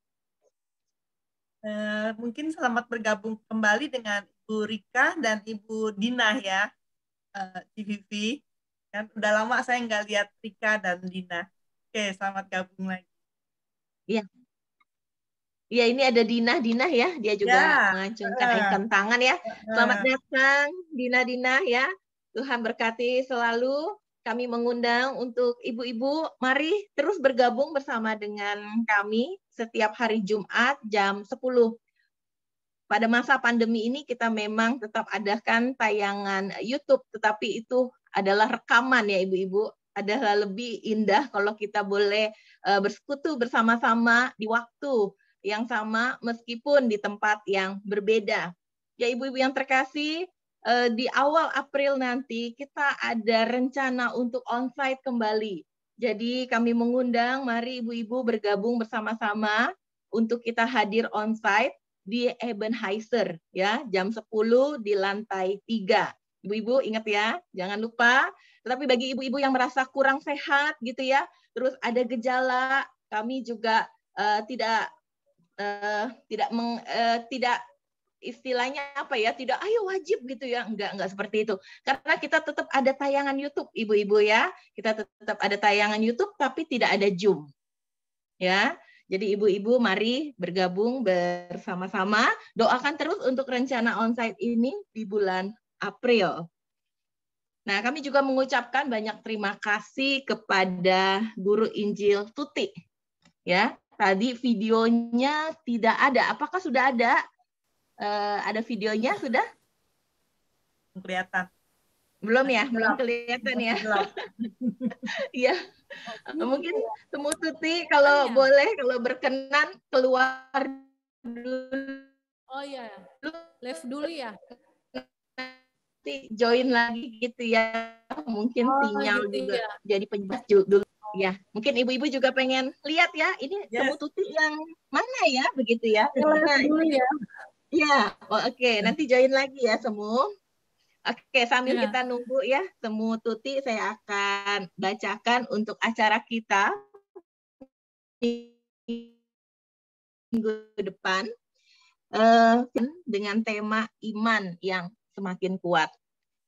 Mungkin selamat bergabung kembali dengan Ibu Rika dan Ibu Dina ya, di Vivi. Kan udah lama saya nggak lihat Rika dan Dina. Oke, selamat gabung lagi. Iya. Iya, ini ada Dina ya, dia juga mengacungkan icon tangan ya. Selamat datang Dina ya. Tuhan berkati selalu. Kami mengundang untuk ibu-ibu, mari terus bergabung bersama dengan kami setiap hari Jumat jam 10. Pada masa pandemi ini kita memang tetap adakan tayangan YouTube, tetapi itu adalah rekaman ya ibu-ibu. Adalah lebih indah kalau kita boleh bersekutu bersama-sama di waktu yang sama meskipun di tempat yang berbeda. Ya ibu-ibu yang terkasih, di awal April nanti kita ada rencana untuk onsite kembali. Jadi kami mengundang, mari ibu-ibu bergabung bersama-sama untuk kita hadir onsite di Ebenezer ya, jam 10 di lantai 3. Ibu-ibu ingat ya, jangan lupa. Tetapi bagi ibu-ibu yang merasa kurang sehat gitu ya, terus ada gejala, kami juga tidak istilahnya apa ya, tidak ayo wajib gitu ya, enggak seperti itu, karena kita tetap ada tayangan YouTube ibu-ibu ya, kita tetap ada tayangan YouTube tapi tidak ada Zoom ya. Jadi ibu-ibu mari bergabung bersama-sama, doakan terus untuk rencana onsite ini di bulan April. Nah, kami juga mengucapkan banyak terima kasih kepada Guru Injil Tuti ya. Tadi videonya tidak ada, apakah sudah ada? Ada videonya sudah? Kelihatan. Belum ya? Belum kelihatan ya? Iya. Mungkin Temu Tuti kalau boleh, kalau berkenan keluar dulu. Oh iya, live dulu ya. Nanti join lagi gitu ya. Mungkin sinyal gitu juga ya. Jadi penyebab dulu. Ya, mungkin ibu-ibu juga pengen lihat ya. Ini Temu Tuti yang mana ya? Begitu ya. Nah, dulu ya. Ya, oke. Nanti join lagi ya semua. Oke, sambil kita nunggu ya Temu Tuti, saya akan bacakan untuk acara kita minggu depan dengan tema iman yang semakin kuat.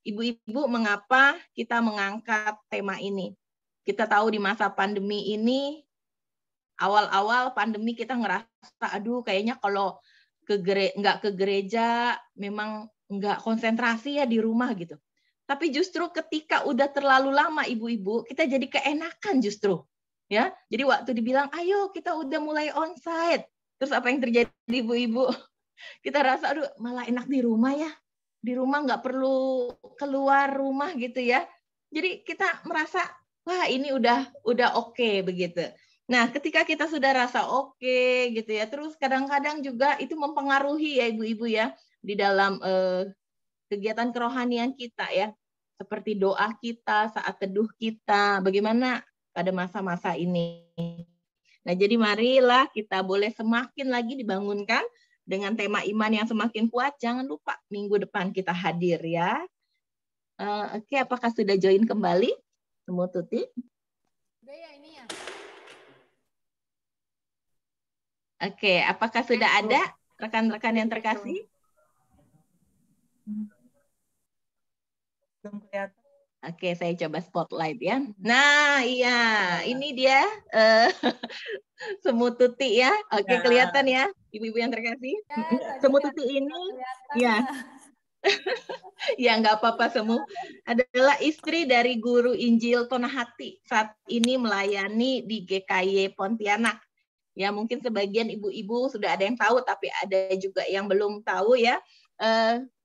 Ibu-ibu, mengapa kita mengangkat tema ini? Kita tahu di masa pandemi ini, awal-awal pandemi kita ngerasa, aduh kayaknya kalau nggak ke gereja, memang nggak konsentrasi ya di rumah gitu. Tapi justru ketika udah terlalu lama ibu-ibu, kita jadi keenakan justru. Ya, jadi waktu dibilang, ayo kita udah mulai onsite. Terus apa yang terjadi ibu-ibu? Kita rasa, aduh malah enak di rumah ya. Di rumah nggak perlu keluar rumah gitu ya. Jadi kita merasa, wah ini udah oke begitu. Nah, ketika kita sudah rasa oke gitu ya, terus kadang-kadang juga itu mempengaruhi ya ibu-ibu ya di dalam kegiatan kerohanian kita ya, seperti doa kita, saat teduh kita, bagaimana pada masa-masa ini. Nah, jadi marilah kita boleh semakin lagi dibangunkan dengan tema iman yang semakin kuat. Jangan lupa minggu depan kita hadir ya. Oke, apakah sudah join kembali? Semua Tuti? Udah ya ini ya. Oke, apakah sudah ada rekan-rekan yang terkasih? Belum kelihatan. Oke, saya coba spotlight ya. Nah, iya, ini dia Semut Tuti ya. Oke, kelihatan ya, ibu-ibu yang terkasih. Semut Tuti ini, ya, ya nggak apa-apa Semu. Adalah istri dari guru Injil Tonahati. Saat ini melayani di GKY Pontianak. Ya, mungkin sebagian ibu-ibu sudah ada yang tahu, tapi ada juga yang belum tahu ya.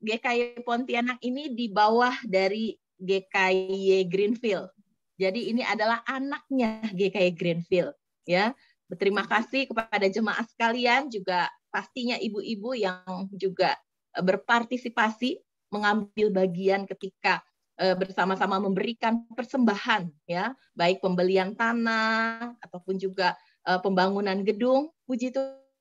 GKY Pontianak ini di bawah dari GKY Greenfield. Jadi ini adalah anaknya GKY Greenfield. Ya, berterima kasih kepada jemaat sekalian, juga pastinya ibu-ibu yang juga berpartisipasi mengambil bagian ketika bersama-sama memberikan persembahan, ya, baik pembelian tanah ataupun juga pembangunan gedung. Puji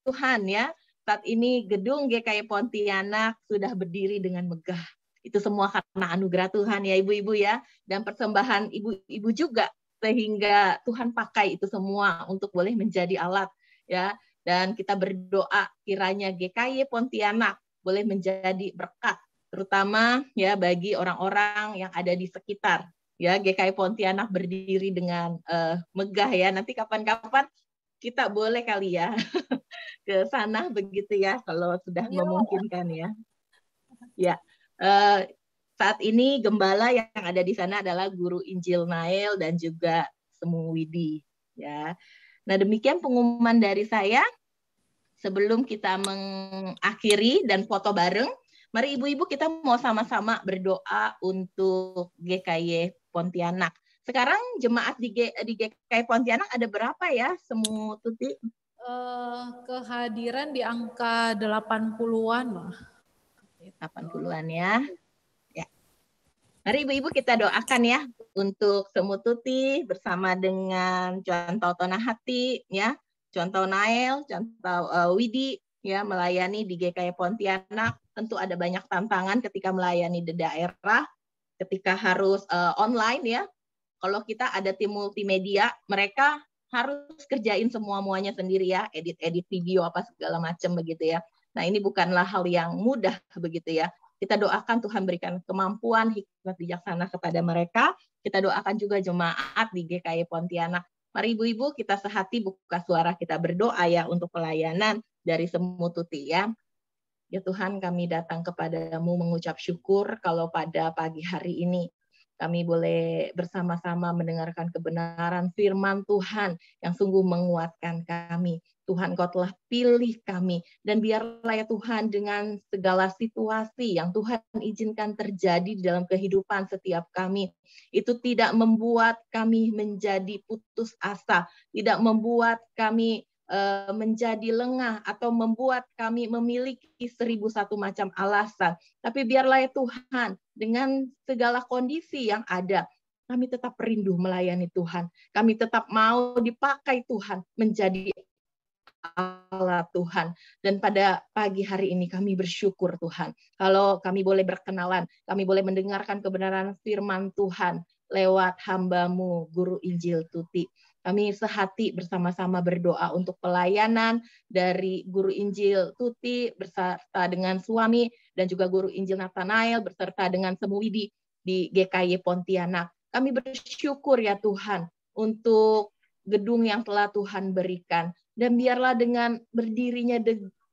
Tuhan ya, saat ini gedung GKY Pontianak sudah berdiri dengan megah. Itu semua karena anugerah Tuhan ya ibu-ibu ya, dan persembahan ibu-ibu juga, sehingga Tuhan pakai itu semua untuk boleh menjadi alat ya. Dan kita berdoa kiranya GKY Pontianak boleh menjadi berkat, terutama ya bagi orang-orang yang ada di sekitar. Ya, GKY Pontianak berdiri dengan megah ya. Nanti kapan-kapan kita boleh kali ya ke sana begitu ya, kalau sudah memungkinkan ya. Ya, saat ini gembala yang ada di sana adalah Guru Injil Nael dan juga Semu Widi. Ya, nah demikian pengumuman dari saya. Sebelum kita mengakhiri dan foto bareng, mari ibu-ibu kita mau sama-sama berdoa untuk GKY Pontianak. Sekarang jemaat di GKY Pontianak ada berapa ya, Semu Tuti? Kehadiran di angka 80-an lah. 80-an ya. Ya. Mari ibu-ibu kita doakan ya untuk Semu Tuti bersama dengan Contoh Tonahati ya, Contoh Nael, Contoh Widi ya, melayani di GKY Pontianak. Tentu ada banyak tantangan ketika melayani di daerah, ketika harus online ya. Kalau kita ada tim multimedia, mereka harus kerjain semua-muanya sendiri ya, edit-edit video apa segala macam begitu ya. Nah, ini bukanlah hal yang mudah begitu ya. Kita doakan Tuhan berikan kemampuan, hikmat bijaksana kepada mereka. Kita doakan juga jemaat di GKY Pontianak. Mari ibu-ibu kita sehati buka suara kita berdoa ya untuk pelayanan dari Semu Tuti ya. Ya Tuhan, kami datang kepadamu mengucap syukur kalau pada pagi hari ini kami boleh bersama-sama mendengarkan kebenaran firman Tuhan yang sungguh menguatkan kami. Tuhan, Kau telah pilih kami, dan biarlah ya Tuhan dengan segala situasi yang Tuhan izinkan terjadi di dalam kehidupan setiap kami, itu tidak membuat kami menjadi putus asa, tidak membuat kami menjadi lengah atau membuat kami memiliki 1001 macam alasan. Tapi biarlah ya Tuhan, dengan segala kondisi yang ada, kami tetap rindu melayani Tuhan. Kami tetap mau dipakai Tuhan menjadi Allah Tuhan. Dan pada pagi hari ini kami bersyukur Tuhan, kalau kami boleh berkenalan, kami boleh mendengarkan kebenaran firman Tuhan lewat hamba-Mu, Guru Injil Tuti. Kami sehati bersama-sama berdoa untuk pelayanan dari Guru Injil Tuti beserta dengan suami, dan juga Guru Injil Nathanael beserta dengan Semu Widi. di GKY Pontianak. Kami bersyukur ya Tuhan untuk gedung yang telah Tuhan berikan. Dan biarlah dengan berdirinya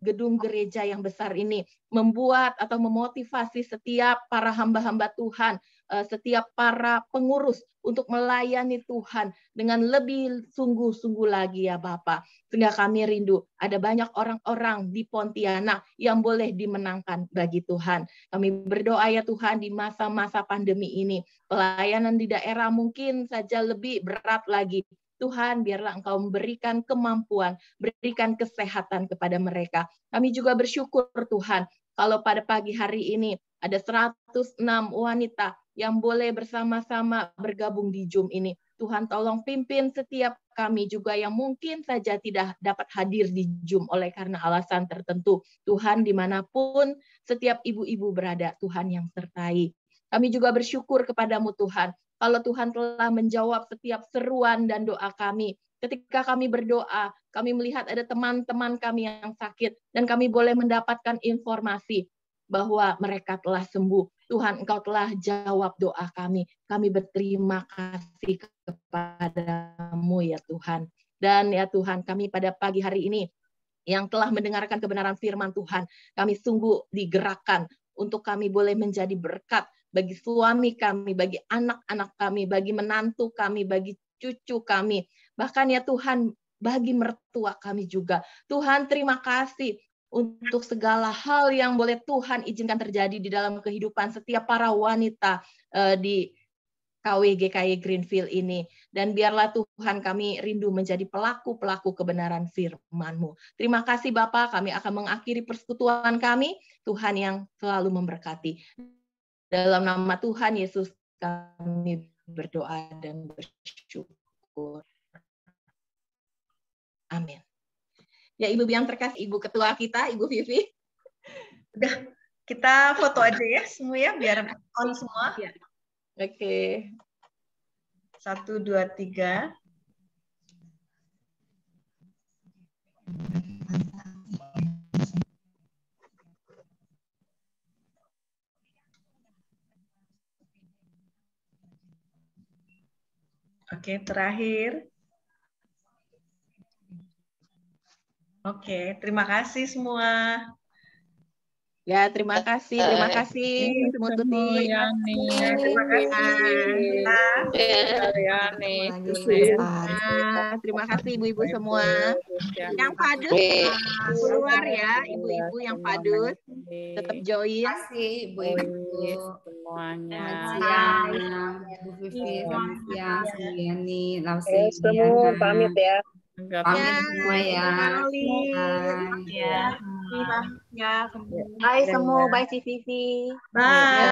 gedung gereja yang besar ini membuat atau memotivasi setiap para hamba-hamba Tuhan, setiap para pengurus untuk melayani Tuhan dengan lebih sungguh-sungguh lagi ya Bapak. Sehingga kami rindu ada banyak orang-orang di Pontianak yang boleh dimenangkan bagi Tuhan. Kami berdoa ya Tuhan di masa-masa pandemi ini, pelayanan di daerah mungkin saja lebih berat lagi. Tuhan, biarlah Engkau memberikan kemampuan, berikan kesehatan kepada mereka. Kami juga bersyukur Tuhan, kalau pada pagi hari ini ada 106 wanita yang boleh bersama-sama bergabung di Zoom ini. Tuhan tolong pimpin setiap kami juga yang mungkin saja tidak dapat hadir di Zoom oleh karena alasan tertentu. Tuhan dimanapun setiap ibu-ibu berada, Tuhan yang sertai. Kami juga bersyukur kepadamu Tuhan, kalau Tuhan telah menjawab setiap seruan dan doa kami. Ketika kami berdoa, kami melihat ada teman-teman kami yang sakit, dan kami boleh mendapatkan informasi bahwa mereka telah sembuh. Tuhan, Engkau telah jawab doa kami. Kami berterima kasih kepadamu ya Tuhan. Dan ya Tuhan, kami pada pagi hari ini yang telah mendengarkan kebenaran firman Tuhan, kami sungguh digerakkan untuk kami boleh menjadi berkat bagi suami kami, bagi anak-anak kami, bagi menantu kami, bagi cucu kami. Bahkan ya Tuhan, bagi mertua kami juga. Tuhan, terima kasih untuk segala hal yang boleh Tuhan izinkan terjadi di dalam kehidupan setiap para wanita di KWGKY Greenfield ini. Dan biarlah Tuhan kami rindu menjadi pelaku-pelaku kebenaran firman-Mu. Terima kasih Bapak, kami akan mengakhiri persekutuan kami. Tuhan yang selalu memberkati. Dalam nama Tuhan Yesus kami berdoa dan bersyukur. Amin. Ya Ibu yang terkasih, Ibu Ketua kita, Ibu Vivi. Udah, kita foto aja ya semua ya, biar on semua. Ya. Oke. 1, 2, 3. Oke, terakhir. Oke, terima kasih semua. Ya, terima kasih Semua Tuti. Terima kasih. Terima kasih ibu-ibu semua. Yang padus keluar ya, ibu-ibu yang padus tetap join. Terima kasih ibu-ibu semuanya. Selamat siang, Bu Vivi, selamat siang, Sumiani, Lausi, Semua pamit ya. Pamit semua ya. Ya, bye semua, bye si Vivi. Bye.